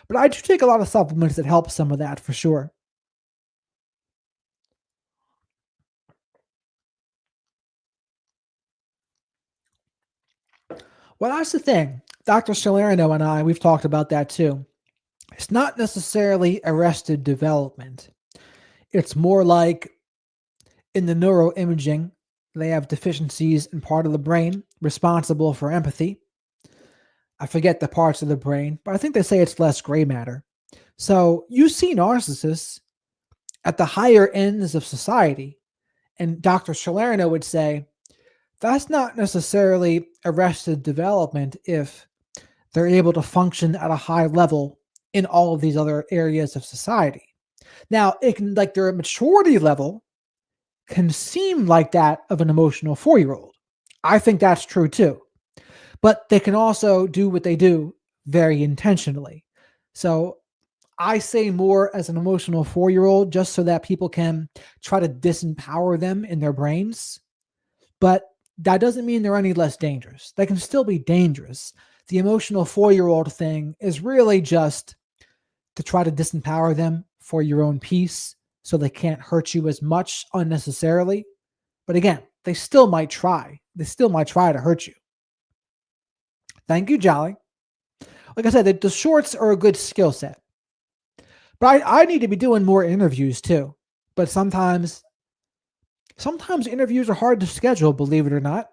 But I do take a lot of supplements that help some of that for sure. Well, that's the thing. Dr. Salerno and we've talked about that too. It's not necessarily arrested development. It's more like in the neuroimaging, they have deficiencies in part of the brain responsible for empathy. I forget the parts of the brain, but I think they say it's less gray matter. So you see narcissists at the higher ends of society, and Dr. Salerno would say that's not necessarily arrested development if they're able to function at a high level in all of these other areas of society. Now, it can, like their maturity level can seem like that of an emotional 4-year-old. I think that's true too. But they can also do what they do very intentionally. So I say more as an emotional 4-year-old just so that people can try to disempower them in their brains. But that doesn't mean they're any less dangerous. They can still be dangerous. The emotional 4-year-old thing is really just to try to disempower them for your own peace so they can't hurt you as much unnecessarily. But again, they still might try. They still might try to hurt you. Thank you, Jolly. Like I said, the shorts are a good skill set. But I need to be doing more interviews too. But sometimes interviews are hard to schedule, believe it or not,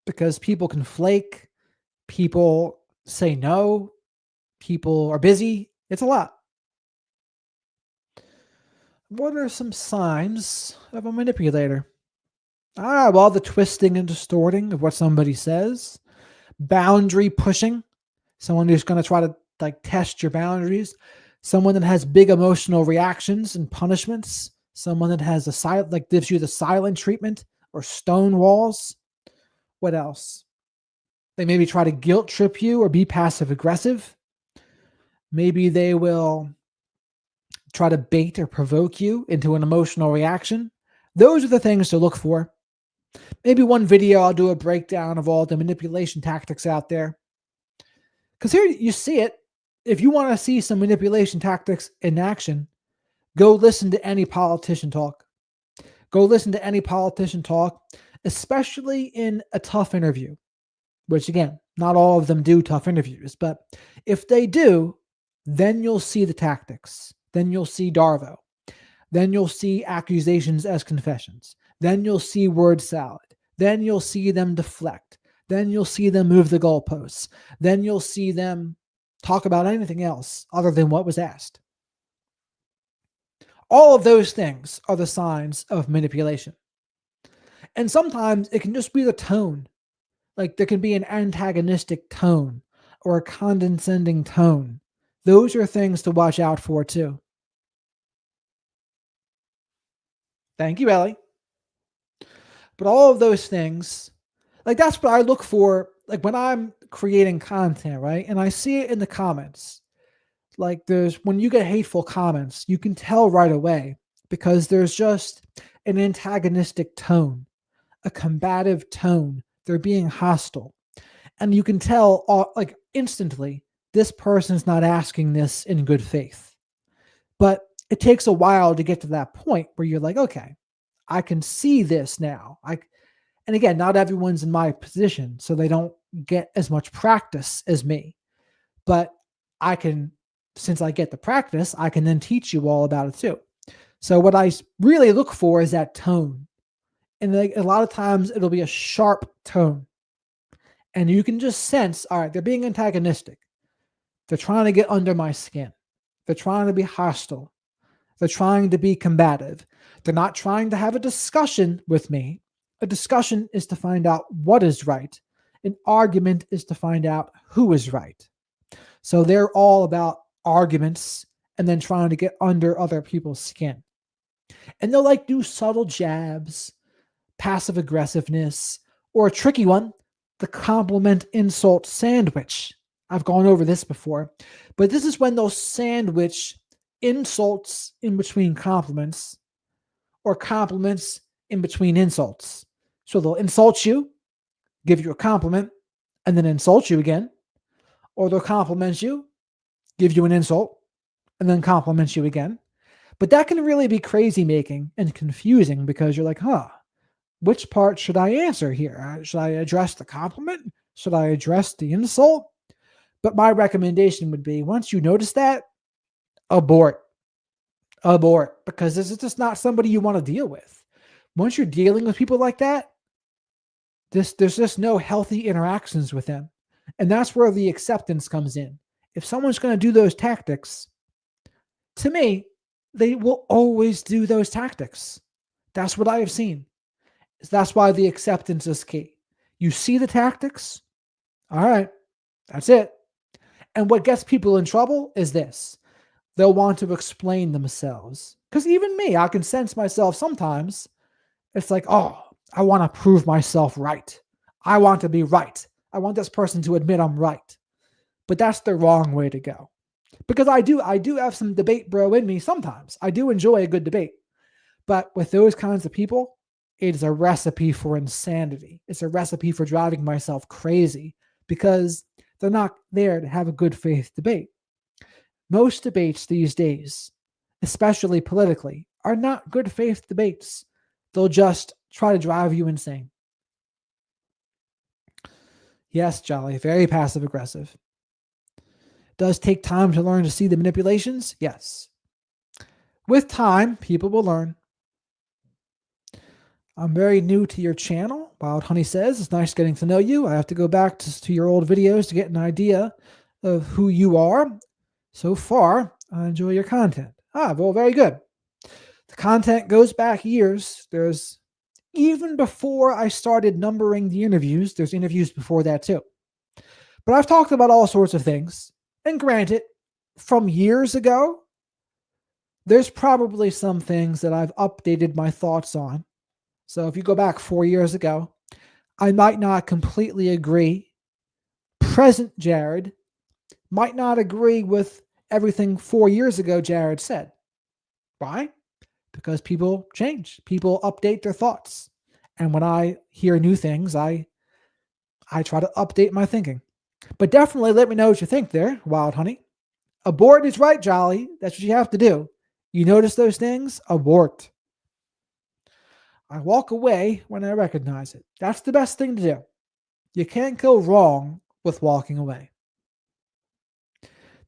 because people can flake, people say no, people are busy. It's a lot. What are some signs of a manipulator? Well, the twisting and distorting of what somebody says, boundary pushing, someone who's going to try to like test your boundaries, someone that has big emotional reactions and punishments, someone that has gives you the silent treatment or stone walls. What else? They maybe try to guilt trip you or be passive aggressive. Maybe they will try to bait or provoke you into an emotional reaction. Those are the things to look for. Maybe one video I'll do a breakdown of all the manipulation tactics out there. Because here you see it. If you want to see some manipulation tactics in action, go listen to any politician talk. Go listen to any politician talk, especially in a tough interview, which again, not all of them do tough interviews, but if they do, then you'll see the tactics. Then you'll see Darvo. Then you'll see accusations as confessions. Then you'll see word salad. Then you'll see them deflect. Then you'll see them move the goalposts. Then you'll see them talk about anything else other than what was asked. All of those things are the signs of manipulation. And sometimes it can just be the tone. Like there can be an antagonistic tone or a condescending tone. Those are things to watch out for too. Thank you, Ellie. But all of those things, like that's what I look for, like when I'm creating content, right? And I see it in the comments. Like there's when you get hateful comments, you can tell right away because there's just an antagonistic tone, a combative tone. They're being hostile. And you can tell like instantly this person's not asking this in good faith. But it takes a while to get to that point where you're like, okay, I can see this now. And again, not everyone's in my position, so they don't get as much practice as me. But I can, since I get the practice, I can then teach you all about it too. So what I really look for is that tone. And like, a lot of times it'll be a sharp tone. And you can just sense, all right, they're being antagonistic. They're trying to get under my skin. They're trying to be hostile. They're trying to be combative. They're not trying to have a discussion with me. A discussion is to find out what is right. An argument is to find out who is right. So they're all about arguments and then trying to get under other people's skin. And they'll like do subtle jabs, passive aggressiveness, or a tricky one, the compliment insult sandwich. I've gone over this before, but this is when they'll sandwich insults in between compliments or compliments in between insults. So they'll insult you, give you a compliment, and then insult you again. Or they'll compliment you, give you an insult, and then compliment you again. But that can really be crazy making and confusing because you're like, which part should I answer here? Should I address the compliment? Should I address the insult? But my recommendation would be once you notice that, abort. Abort. Because this is just not somebody you want to deal with. Once you're dealing with people like that, there's just no healthy interactions with them. And that's where the acceptance comes in. If someone's going to do those tactics, to me, they will always do those tactics. That's what I have seen. That's why the acceptance is key. You see the tactics, all right, that's it. And what gets people in trouble is this. They'll want to explain themselves. Because even me, I can sense myself sometimes. It's like, I want to prove myself right. I want to be right. I want this person to admit I'm right. But that's the wrong way to go. Because I do have some debate bro in me sometimes. I do enjoy a good debate. But with those kinds of people, it is a recipe for insanity. It's a recipe for driving myself crazy because they're not there to have a good faith debate. Most debates these days, especially politically, are not good faith debates. They'll just try to drive you insane. Yes, Jolly, very passive aggressive. Does take time to learn to see the manipulations? Yes. With time, people will learn. I'm very new to your channel. Wild Honey says, it's nice getting to know you. I have to go back to your old videos to get an idea of who you are. So far, I enjoy your content. Well, very good. The content goes back years. There's, even before I started numbering the interviews, there's interviews before that too. But I've talked about all sorts of things. And granted, from years ago, there's probably some things that I've updated my thoughts on. So if you go back 4 years ago, I might not completely agree. Present Jared might not agree with everything 4 years ago Jared said. Why? Because people change. People update their thoughts. And when I hear new things, I try to update my thinking. But definitely let me know what you think there, Wild Honey. Abort is right, Jolly. That's what you have to do. You notice those things? Abort. I walk away when I recognize it. That's the best thing to do. You can't go wrong with walking away.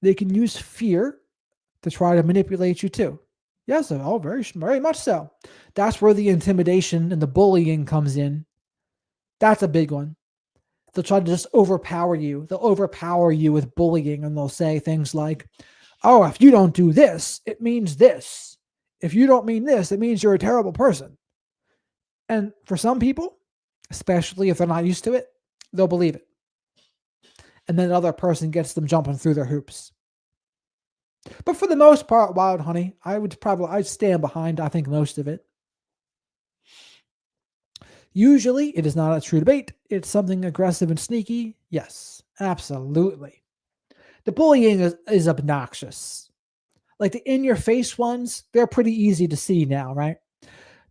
They can use fear to try to manipulate you too. Yes, very, very much so. That's where the intimidation and the bullying comes in. That's a big one. They'll try to just overpower you. They'll overpower you with bullying, and they'll say things like, if you don't do this, it means this. If you don't mean this, it means you're a terrible person. And for some people, especially if they're not used to it, they'll believe it. And then the other person gets them jumping through their hoops. But for the most part, Wild Honey, I'd stand behind, I think, most of it. Usually, it is not a true debate. It's something aggressive and sneaky. Yes, absolutely. The bullying is obnoxious. Like the in your face ones, they're pretty easy to see now, right?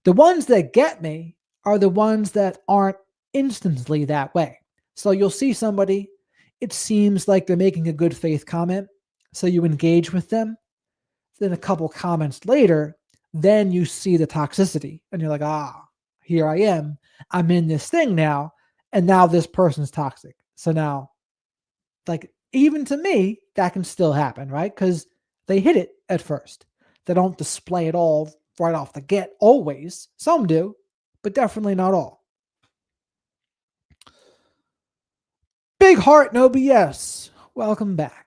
The ones that get me are the ones that aren't instantly that way. So you'll see somebody, it seems like they're making a good faith comment. So you engage with them. Then a couple comments later, then you see the toxicity and you're like, here I am. I'm in this thing now. And now this person's toxic. So now, like, even to me, that can still happen, right? Because they hit it at first. They don't display it all right off the get always. Some do, but definitely not all. Big heart, no BS. Welcome back.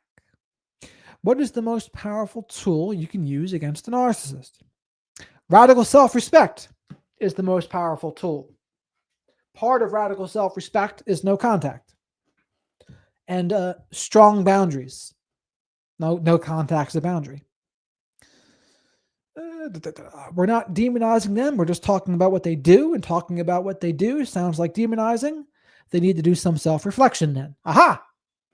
What is the most powerful tool you can use against a narcissist? Radical self-respect is the most powerful tool. Part of radical self-respect is no contact and strong boundaries. No contact's a boundary. We're not demonizing them. We're just talking about what they do, and talking about what they do sounds like demonizing. They need to do some self-reflection then. Aha!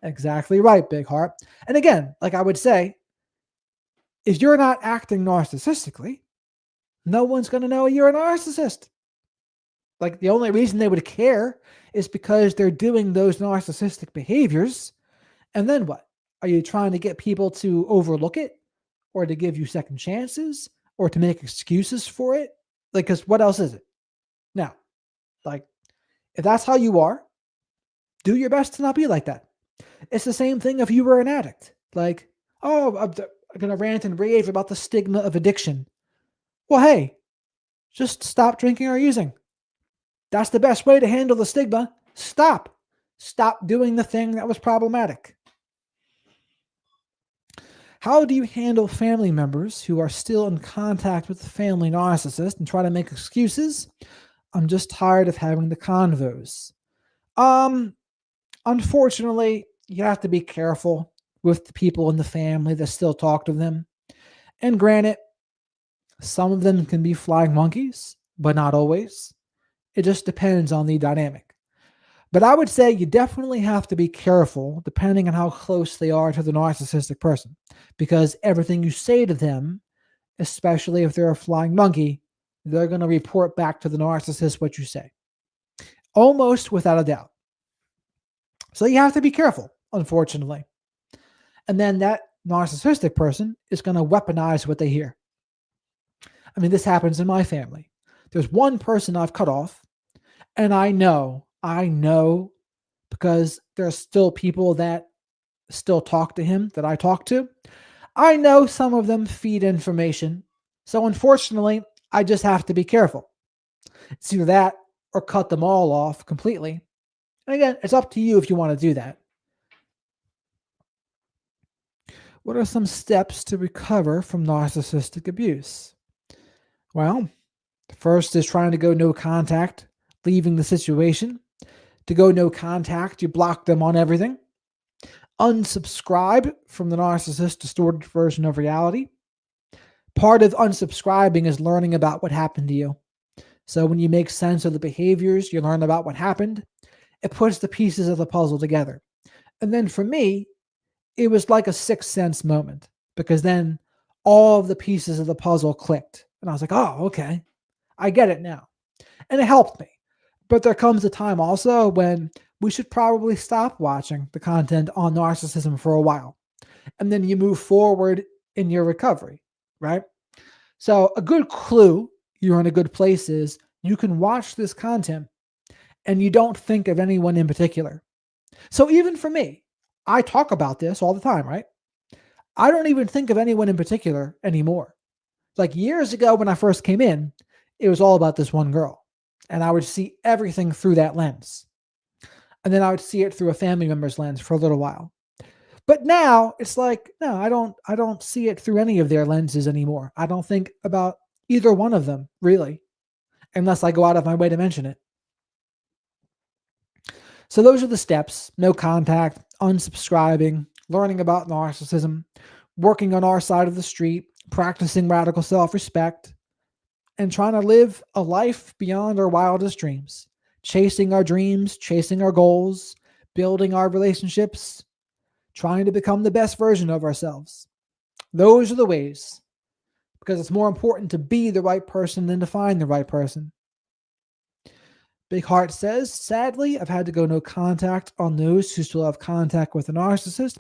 Exactly right, Big Heart. And again, like I would say, if you're not acting narcissistically, no one's going to know you're a narcissist. Like the only reason they would care is because they're doing those narcissistic behaviors. And then what? Are you trying to get people to overlook it, or to give you second chances, or to make excuses for it? Like, because what else is it? Now, like, if that's how you are, do your best to not be like that. It's the same thing if you were an addict. Like, oh, I'm going to rant and rave about the stigma of addiction. Well, hey, just stop drinking or using. That's the best way to handle the stigma. Stop. Stop doing the thing that was problematic. How do you handle family members who are still in contact with the family narcissist and try to make excuses? I'm just tired of having the convos. Unfortunately, you have to be careful with the people in the family that still talk to them. And granted, some of them can be flying monkeys, but not always. It just depends on the dynamic. But I would say you definitely have to be careful depending on how close they are to the narcissistic person, because everything you say to them, especially if they're a flying monkey, they're going to report back to the narcissist what you say, almost without a doubt. So you have to be careful, unfortunately. And then that narcissistic person is going to weaponize what they hear. I mean, this happens in my family. There's one person I've cut off, and I know because there's still people that still talk to him that I talk to. I know some of them feed information. So unfortunately, I just have to be careful. It's either that or cut them all off completely. And again, it's up to you if you want to do that. What are some steps to recover from narcissistic abuse? Well, the first is trying to go no contact, leaving the situation. To go no contact, you block them on everything. Unsubscribe from the narcissist's distorted version of reality. Part of unsubscribing is learning about what happened to you. So when you make sense of the behaviors, you learn about what happened. It puts the pieces of the puzzle together. And then for me, it was like a sixth sense moment, because then all of the pieces of the puzzle clicked. And I was like, oh, okay, I get it now. And it helped me. But there comes a time also when we should probably stop watching the content on narcissism for a while. And then you move forward in your recovery, right? So a good clue you're in a good place is you can watch this content and you don't think of anyone in particular. So even for me, I talk about this all the time, right? I don't even think of anyone in particular anymore. Like years ago when I first came in, it was all about this one girl. And I would see everything through that lens. And then I would see it through a family member's lens for a little while. But now it's like, no, I don't see it through any of their lenses anymore. I don't think about either one of them, really. unless I go out of my way to mention it. So those are the steps: no contact, unsubscribing, learning about narcissism, working on our side of the street, practicing radical self respect, and trying to live a life beyond our wildest dreams, chasing our dreams, chasing our goals, building our relationships, trying to become the best version of ourselves. Those are the ways, because it's more important to be the right person than to find the right person. Big Heart says, sadly, I've had to go no contact on those who still have contact with a narcissist.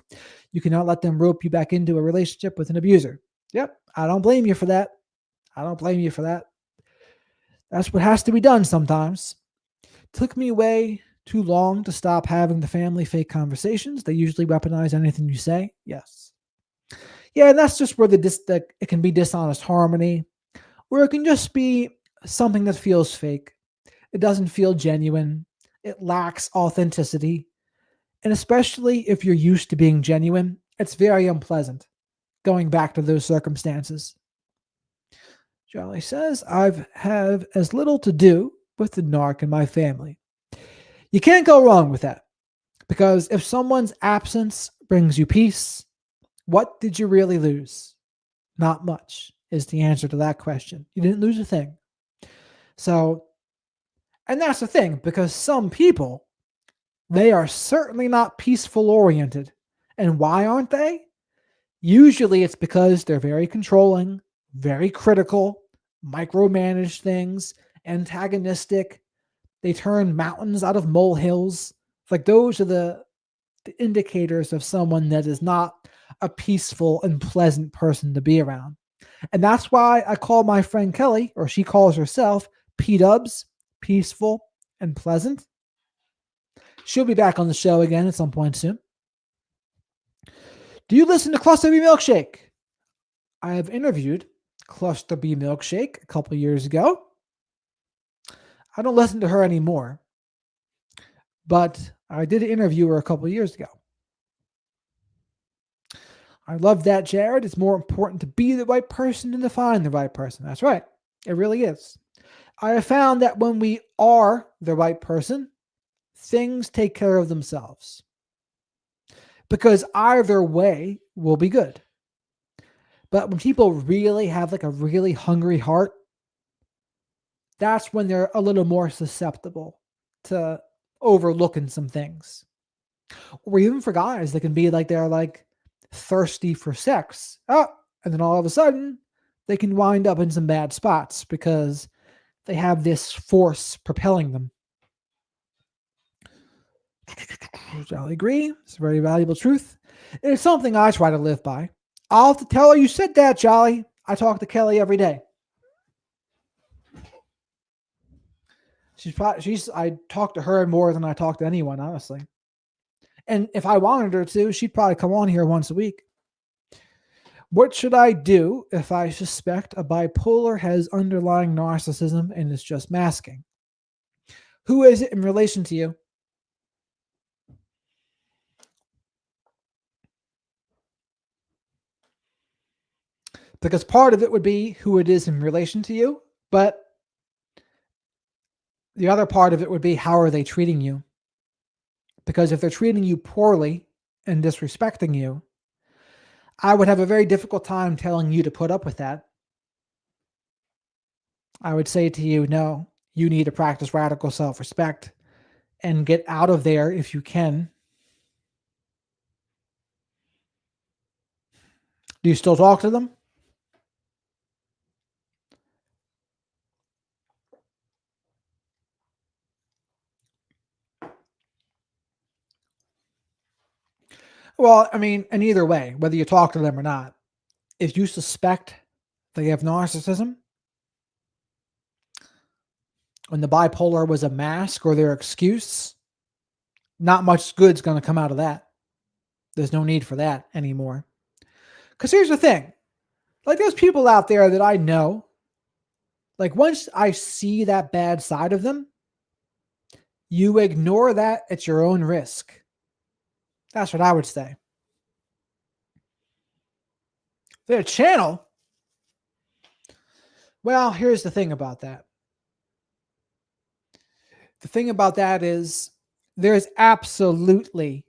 You cannot let them rope you back into a relationship with an abuser. Yep, I don't blame you for that. I don't blame you for that. That's what has to be done sometimes. Took me way too long to stop having the family fake conversations. They usually weaponize anything you say. Yes. Yeah, and that's just where it can be dishonest harmony, where it can just be something that feels fake. It doesn't feel genuine. It lacks authenticity. And especially if you're used to being genuine, it's very unpleasant going back to those circumstances. Charlie says, I've had as little to do with the narc in my family. You can't go wrong with that, because if someone's absence brings you peace, what did you really lose? Not much is the answer to that question. You didn't lose a thing. So, and that's the thing, because some people, they are certainly not peaceful oriented. And why aren't they? Usually it's because they're very controlling, very critical, micromanage things, antagonistic. They turn mountains out of molehills. Like those are the indicators of someone that is not a peaceful and pleasant person to be around. And that's why I call my friend Kelly, or she calls herself, P-Dubs, peaceful and pleasant. She'll be back on the show again at some point soon. Do you listen to Cluster B Milkshake? I have interviewed Cluster B Milkshake a couple years ago. I don't listen to her anymore, but I did interview her a couple years ago. I love that, Jared. It's more important to be the right person than to find the right person. That's right. It really is. I have found that when we are the right person, things take care of themselves, because either way will be good. But when people really have like a really hungry heart, that's when they're a little more susceptible to overlooking some things. Or even for guys, they can be like, they're like thirsty for sex. Oh, and then all of a sudden they can wind up in some bad spots because they have this force propelling them. I agree. It's a very valuable truth. It's something I try to live by. I'll have to tell her you said that, Jolly. I talk to Kelly every day. I talk to her more than I talk to anyone, honestly. And if I wanted her to, she'd probably come on here once a week. What should I do if I suspect a bipolar has underlying narcissism and is just masking? Who is it in relation to you? Because part of it would be who it is in relation to you, but the other part of it would be how are they treating you? Because if they're treating you poorly and disrespecting you, I would have a very difficult time telling you to put up with that. I would say to you, no, you need to practice radical self-respect and get out of there if you can. Do you still talk to them? Well, I mean, in either way, whether you talk to them or not, if you suspect they have narcissism and the bipolar was a mask or their excuse, not much good's going to come out of that. There's no need for that anymore. Because here's the thing. Like, there's people out there that I know, like, once I see that bad side of them, you ignore that at your own risk. That's what I would say. Their channel? Well, here's the thing about that. The thing about that is there's absolutely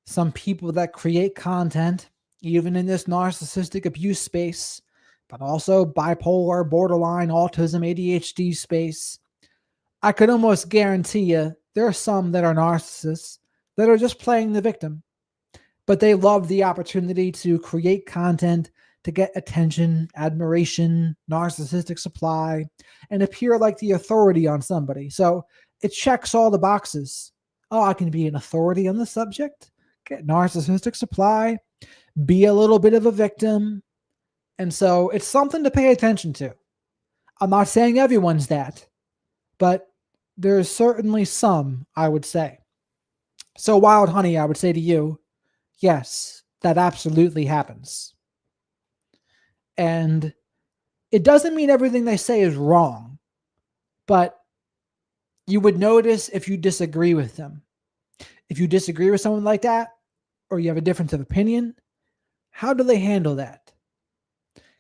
some people that create content, even in this narcissistic abuse space, but also bipolar, borderline, autism, ADHD space. I could almost guarantee you there are some that are narcissists that are just playing the victim, but they love the opportunity to create content to get attention, admiration, narcissistic supply, and appear like the authority on somebody. So it checks all the boxes. Oh, I can be an authority on the subject, get narcissistic supply, be a little bit of a victim. And so it's something to pay attention to. I'm not saying everyone's that, but there's certainly some, I would say. So, Wild Honey, I would say to you, yes, that absolutely happens. And it doesn't mean everything they say is wrong, but you would notice if you disagree with them. If you disagree with someone like that, or you have a difference of opinion, how do they handle that?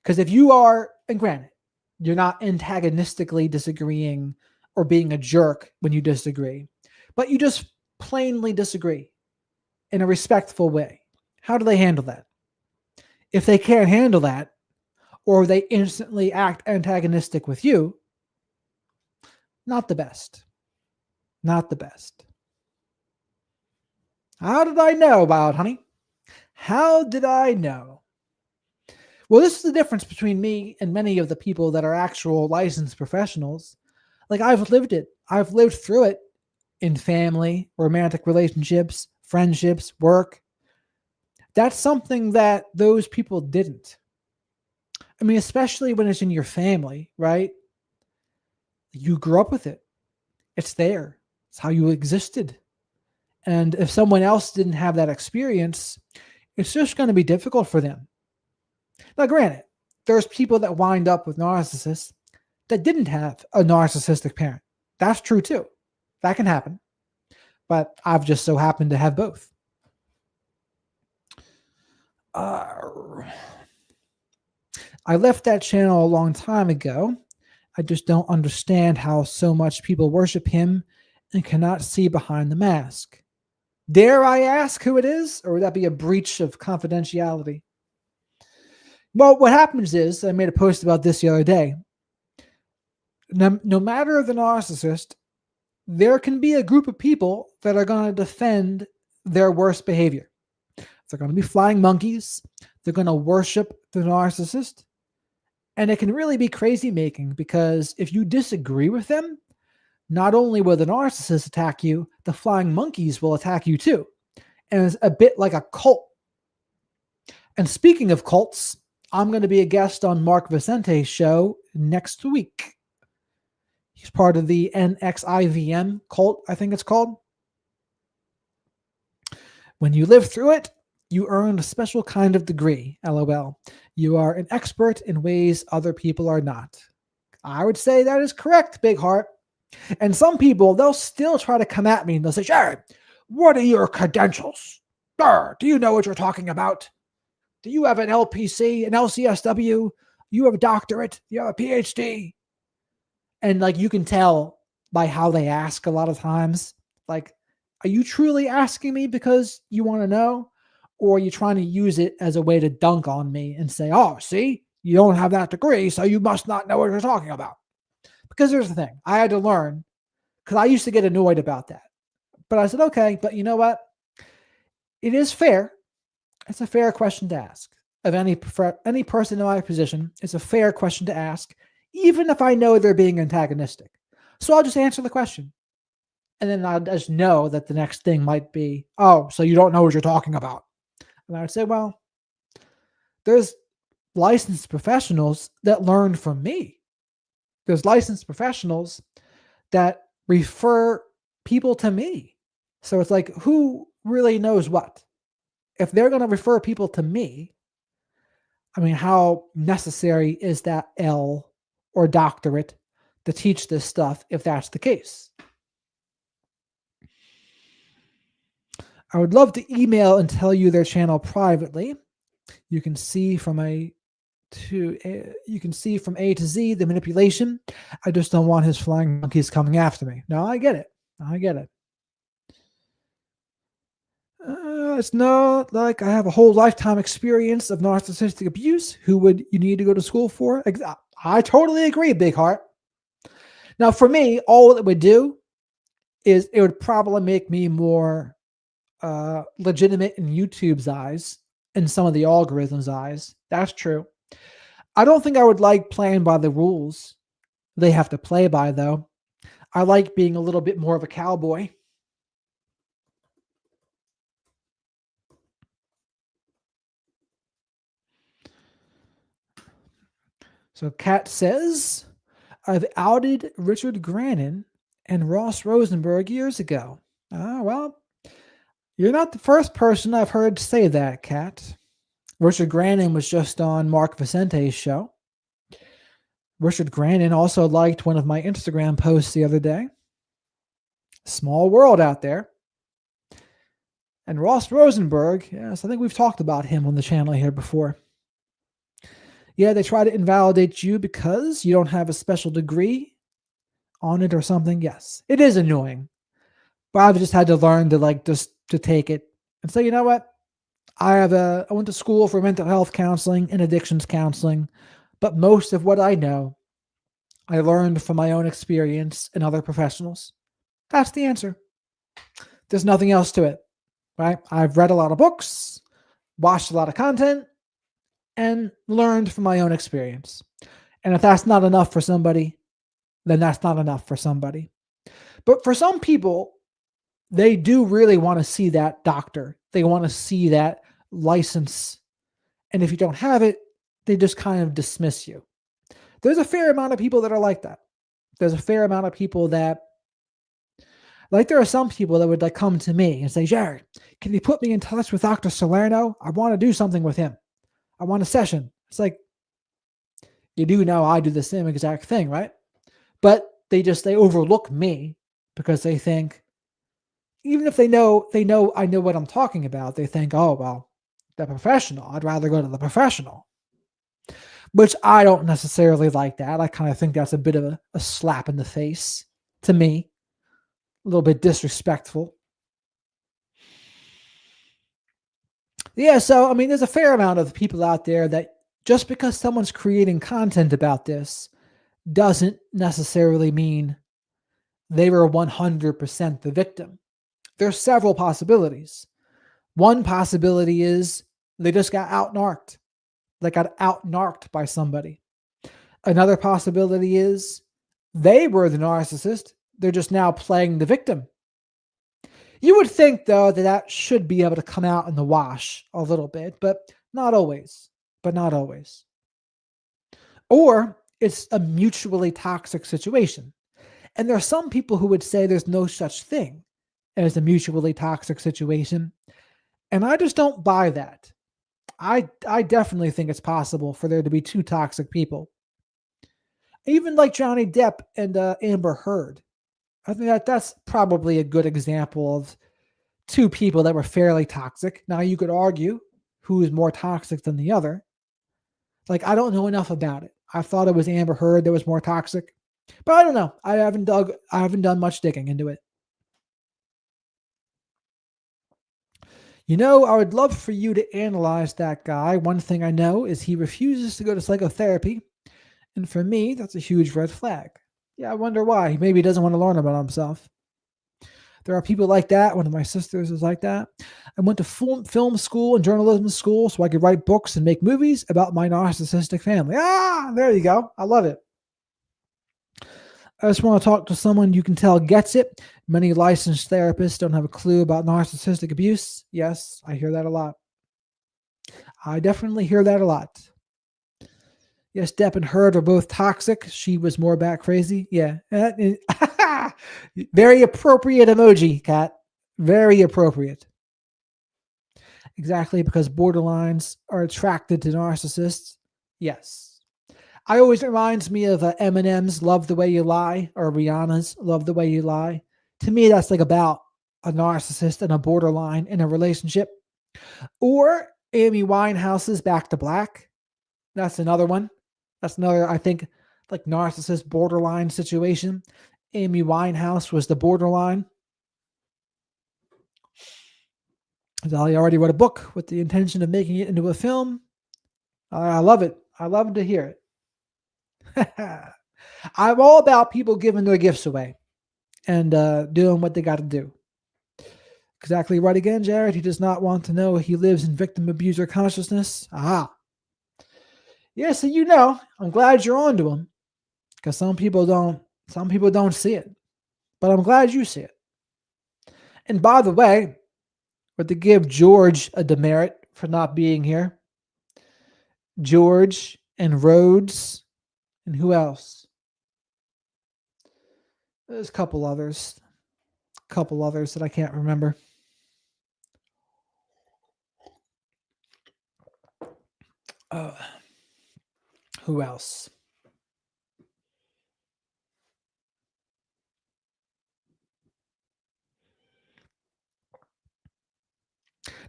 Because if you are, and granted, you're not antagonistically disagreeing or being a jerk when you disagree, but you just plainly disagree in a respectful way. How do they handle that? If they can't handle that, or they instantly act antagonistic with you, not the best. Not the best. How did I know, Wild Honey? How did I know? Well, this is the difference between me and many of the people that are actual licensed professionals. Like, I've lived it. I've lived through it in family, romantic relationships, friendships, work. That's something that those people didn't. I mean, especially when it's in your family, right? You grew up with it. It's there. It's how you existed. And if someone else didn't have that experience, it's just going to be difficult for them. Now, granted, there's people that wind up with narcissists that didn't have a narcissistic parent. That's true too. That can happen. But I've just so happened to have both. I left that channel a long time ago. I just don't understand how so much people worship him and cannot see behind the mask. Dare I ask who it is, or would that be a breach of confidentiality? Well, what happens is, I made a post about this the other day. No matter the narcissist, there can be a group of people that are going to defend their worst behavior. They're going to be flying monkeys. They're going to worship the narcissist. And it can really be crazy making, because if you disagree with them, not only will the narcissist attack you, the flying monkeys will attack you too. And it's a bit like a cult. And speaking of cults, I'm going to be a guest on Mark Vicente's show next week. He's part of the NXIVM cult, I think it's called. When you live through it, you earn a special kind of degree, LOL. You are an expert in ways other people are not. I would say that is correct, Big Heart. And some people, they'll still try to come at me and they'll say, Jared, what are your credentials? Do you know what you're talking about? Do you have an LPC, an LCSW? You have a doctorate? You have a PhD? And like, you can tell by how they ask a lot of times, like, are you truly asking me because you want to know? Or are you trying to use it as a way to dunk on me and say, oh, see, you don't have that degree, so you must not know what you're talking about. Because here's the thing. I had to learn, because I used to get annoyed about that. But I said, okay, but you know what? It is fair. It's a fair question to ask of any person in my position. It's a fair question to ask, even if I know they're being antagonistic. So I'll just answer the question. And then I'll just know that the next thing might be, oh, so you don't know what you're talking about. And I would say, well, there's licensed professionals that learn from me. There's licensed professionals that refer people to me. So it's like, who really knows what? If they're going to refer people to me, I mean, how necessary is that L or doctorate to teach this stuff if that's the case? I would love to email and tell you their channel privately. You can see from A to Z the manipulation. I just don't want his flying monkeys coming after me. No, I get it. I get it. It's not like I have a whole lifetime experience of narcissistic abuse. Who would you need to go to school for? I totally agree, Big Heart. Now, for me, all it would do is it would probably make me more legitimate in YouTube's eyes and some of the algorithm's eyes. That's true. I don't think I would like playing by the rules they have to play by, though. I like being a little bit more of a cowboy. So Kat says, I've outed Richard Grannon and Ross Rosenberg years ago. Well, you're not the first person I've heard say that, Kat. Richard Grannon was just on Mark Vicente's show. Richard Grannon also liked one of my Instagram posts the other day. Small world out there. And Ross Rosenberg, yes, I think we've talked about him on the channel here before. Yeah, they try to invalidate you because you don't have a special degree on it or something. Yes, it is annoying. But I've just had to learn to just to take it and say, you know what? I went to school for mental health counseling and addictions counseling, but most of what I know, I learned from my own experience and other professionals. That's the answer. There's nothing else to it, right? I've read a lot of books, watched a lot of content, and learned from my own experience. And if that's not enough for somebody, then that's not enough for somebody. But for some people, they do really want to see that doctor. They want to see that license. And if you don't have it, they just kind of dismiss you. There's a fair amount of people that are like that. There's a fair amount of people that, like, there are some people that would come to me and say, Jared, can you put me in touch with Dr. Salerno? I want to do something with him. I want a session. It's like, you do know I do the same exact thing, right? But they overlook me because they think, even if they know I know what I'm talking about, they think, oh, well, the professional, I'd rather go to the professional. Which I don't necessarily like that. I kind of think that's a bit of a slap in the face to me, a little bit disrespectful. Yeah, so I mean, there's a fair amount of people out there that just because someone's creating content about this doesn't necessarily mean they were 100% the victim. There's several possibilities. One possibility is they just got out-narked. They got out-narked by somebody. Another possibility is they were the narcissist. They're just now playing the victim. You would think, though, that should be able to come out in the wash a little bit, but not always. But not always. Or it's a mutually toxic situation. And there are some people who would say there's no such thing as a mutually toxic situation. And I just don't buy that. I definitely think it's possible for there to be two toxic people. Even like Johnny Depp and Amber Heard. I think that's probably a good example of two people that were fairly toxic. Now you could argue who is more toxic than the other. Like, I don't know enough about it. I thought it was Amber Heard that was more toxic, but I don't know. I haven't done much digging into it. You know, I would love for you to analyze that guy. One thing I know is he refuses to go to psychotherapy. And for me, that's a huge red flag. Yeah, I wonder why. Maybe he doesn't want to learn about himself. There are people like that. One of my sisters is like that. I went to film school and journalism school so I could write books and make movies about my narcissistic family. There you go. I love it. I just want to talk to someone you can tell gets it. Many licensed therapists don't have a clue about narcissistic abuse. Yes, I hear that a lot. I definitely hear that a lot. Yes, Depp and Heard are both toxic. She was more bat crazy. Yeah. Very appropriate emoji, Kat. Very appropriate. Exactly, because borderlines are attracted to narcissists. Yes. I always reminds me of Eminem's Love the Way You Lie or Rihanna's Love the Way You Lie. To me, that's like about a narcissist and a borderline in a relationship. Or Amy Winehouse's Back to Black. That's another one. That's another, I think, like narcissist borderline situation. Amy Winehouse was the borderline. Dolly already wrote a book with the intention of making it into a film. I love it. I love to hear it. I'm all about people giving their gifts away and doing what they got to do. Exactly right again, Jared. He does not want to know he lives in victim abuser consciousness. Aha. Yeah, so I'm glad you're onto him because some people don't see it. But I'm glad you see it. And by the way, but to give George a demerit for not being here, George and Rhodes and who else? There's a couple others that I can't remember. Who else?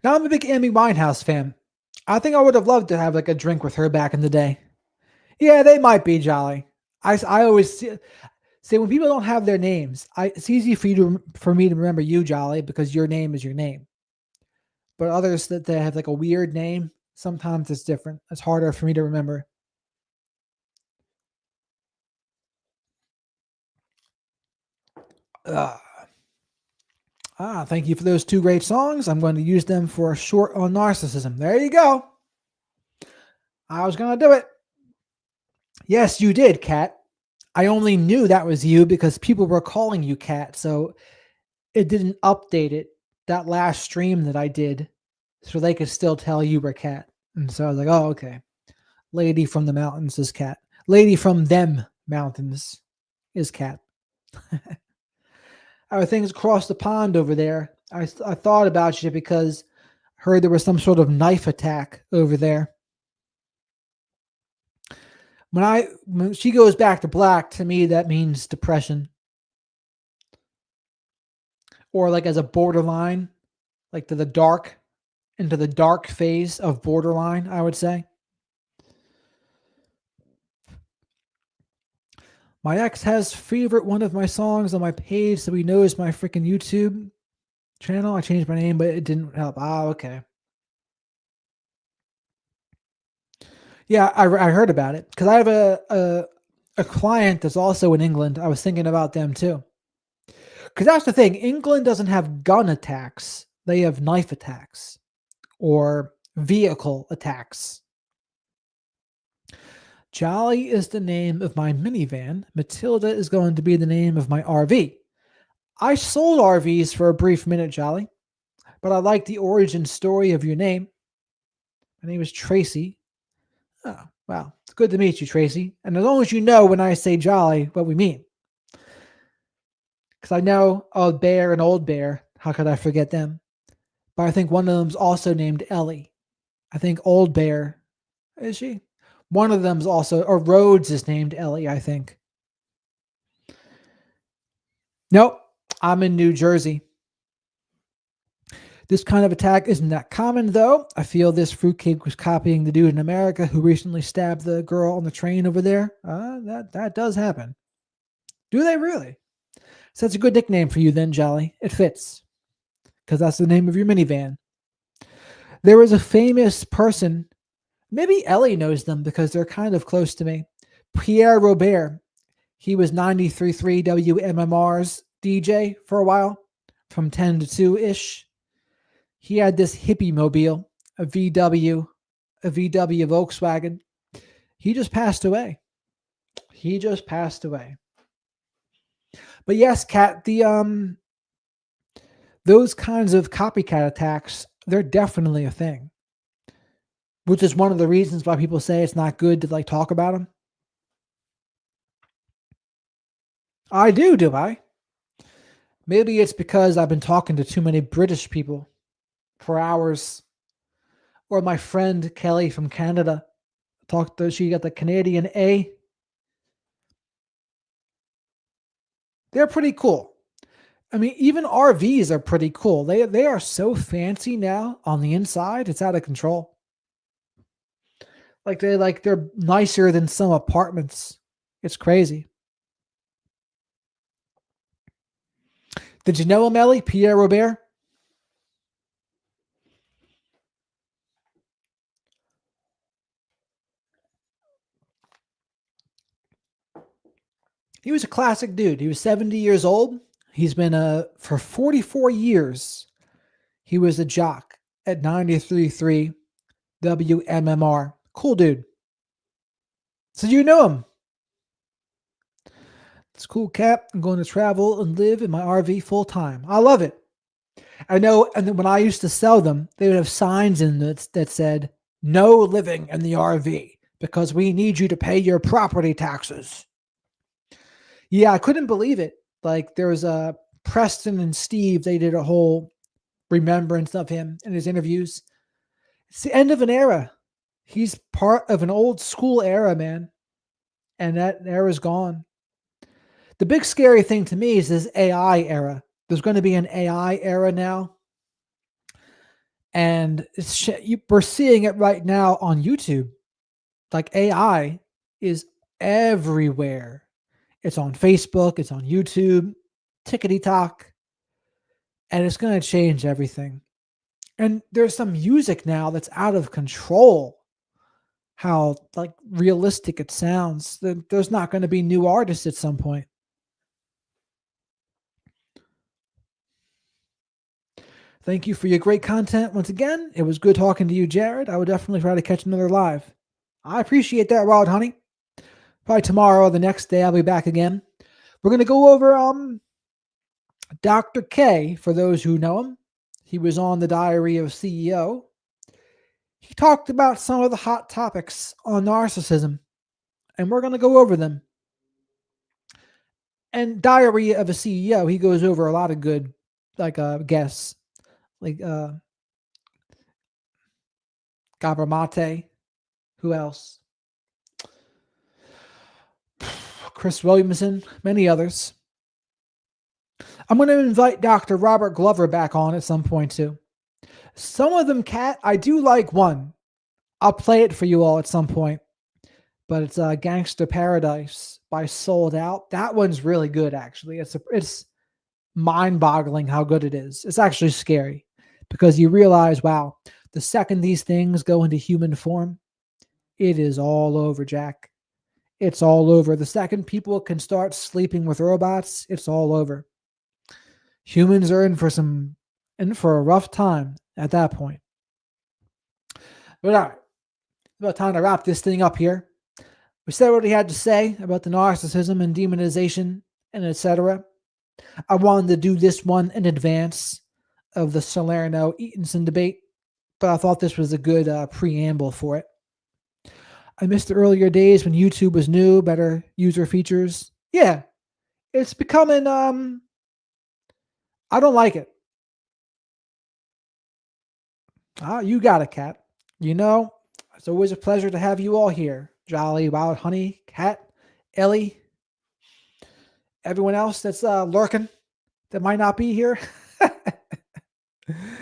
Now I'm a big Amy Winehouse fan. I think I would have loved to have like a drink with her back in the day. Yeah, they might be jolly. I always say when people don't have their names, it's easy for me to remember you, Jolly, because your name is your name. But others that they have like a weird name, sometimes it's different. It's harder for me to remember. Thank you for those two great songs. I'm going to use them for a short on narcissism. There you go. I was going to do it. Yes, you did, Kat. I only knew that was you because people were calling you Kat, so it didn't update it that last stream that I did, so they could still tell you were Kat. And so I was like, oh, okay. Lady from the mountains is Kat. Lady from them mountains is Kat. Our things across the pond over there. I thought about you because I heard there was some sort of knife attack over there. When she goes back to black, to me that means depression. Or like as a borderline, like to the dark, into the dark phase of borderline, I would say. My ex has favorite one of my songs on my page, so he knows my freaking YouTube channel. I changed my name, but it didn't help. Okay. Yeah, I heard about it because I have a client that's also in England. I was thinking about them too. Because that's the thing. England doesn't have gun attacks. They have knife attacks or vehicle attacks. Jolly is the name of my minivan. Matilda is going to be the name of my RV. I sold RVs for a brief minute, Jolly, but I like the origin story of your name. My name is Tracy. Oh, wow. It's good to meet you, Tracy. And as long as you know when I say Jolly, what we mean. Because I know Old Bear and Old Bear. How could I forget them? But I think one of them's also named Ellie. I think Old Bear, is she? One of them's also, or Rhodes is named Ellie, I think. Nope, I'm in New Jersey. This kind of attack isn't that common, though. I feel this fruitcake was copying the dude in America who recently stabbed the girl on the train over there. That does happen. Do they really? So that's a good nickname for you then, Jolly. It fits. Because that's the name of your minivan. There was a famous person, maybe Ellie knows them because they're kind of close to me. Pierre Robert. He was 93.3 WMMR's DJ for a while, from 10 to 2-ish. He had this hippie mobile, a VW Volkswagen. He just passed away. But yes, Kat, those kinds of copycat attacks, they're definitely a thing. Which is one of the reasons why people say it's not good to like talk about them. I do I? Maybe it's because I've been talking to too many British people for hours. Or my friend Kelly from Canada. She got the Canadian A. They're pretty cool. I mean, even RVs are pretty cool. They are so fancy now on the inside, it's out of control. They're nicer than some apartments. It's crazy. Did you know him, Ellie? Pierre Robert? He was a classic dude. He was 70 years old. He's been for 44 years. He was a jock at 93.3 WMMR. Cool dude. So you know him. It's cool, Cap. I'm going to travel and live in my RV full time. I love it. I know. And then when I used to sell them, they would have signs in it that said, "No living in the RV because we need you to pay your property taxes." Yeah, I couldn't believe it. Like there was a Preston and Steve, they did a whole remembrance of him in his interviews. It's the end of an era. He's part of an old school era, man. And that era's gone. The big scary thing to me is this AI era. There's going to be an AI era now. And we're seeing it right now on YouTube. Like AI is everywhere. It's on Facebook, it's on YouTube, tickety talk, and it's going to change everything. And there's some music now that's out of control. How like realistic it sounds. There's not going to be new artists at some point. Thank you for your great content once again. It was good talking to you, Jared. I would definitely try to catch another live. I appreciate that, Wild Honey. Probably tomorrow or the next day I'll be back again. We're gonna go over Dr. K, for those who know him. He was on the Diary of a CEO. He talked about some of the hot topics on narcissism, and we're gonna go over them. And Diary of a CEO, he goes over a lot of good like guests. Like Gabramate. Who else? Chris Williamson, many others. I'm going to invite Dr. Robert Glover back on at some point too. Some of them, Cat, I do like one. I'll play it for you all at some point. But it's Gangster Paradise by Sold Out. That one's really good, actually. It's mind-boggling how good it is. It's actually scary because you realize, wow, the second these things go into human form, it is all over, Jack. It's all over. The second people can start sleeping with robots, it's all over. Humans are in for a rough time at that point. But all right, it's about time to wrap this thing up here. We said what he had to say about the narcissism and demonization and etc. I wanted to do this one in advance of the Salerno-Eatonson debate, but I thought this was a good preamble for it. I missed the earlier days when YouTube was new, better user features. Yeah, it's becoming, I don't like it. You got it, Cat. You know, it's always a pleasure to have you all here. Jolly, Wild Honey, Cat, Ellie, everyone else that's lurking that might not be here.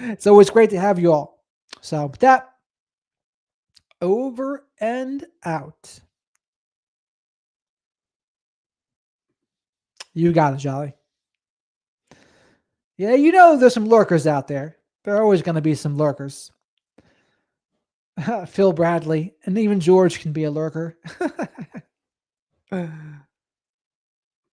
It's always great to have you all. So with that, over and out. You got it, Jolly. Yeah, you know there's some lurkers out there. There are always going to be some lurkers. Phil Bradley, and even George can be a lurker.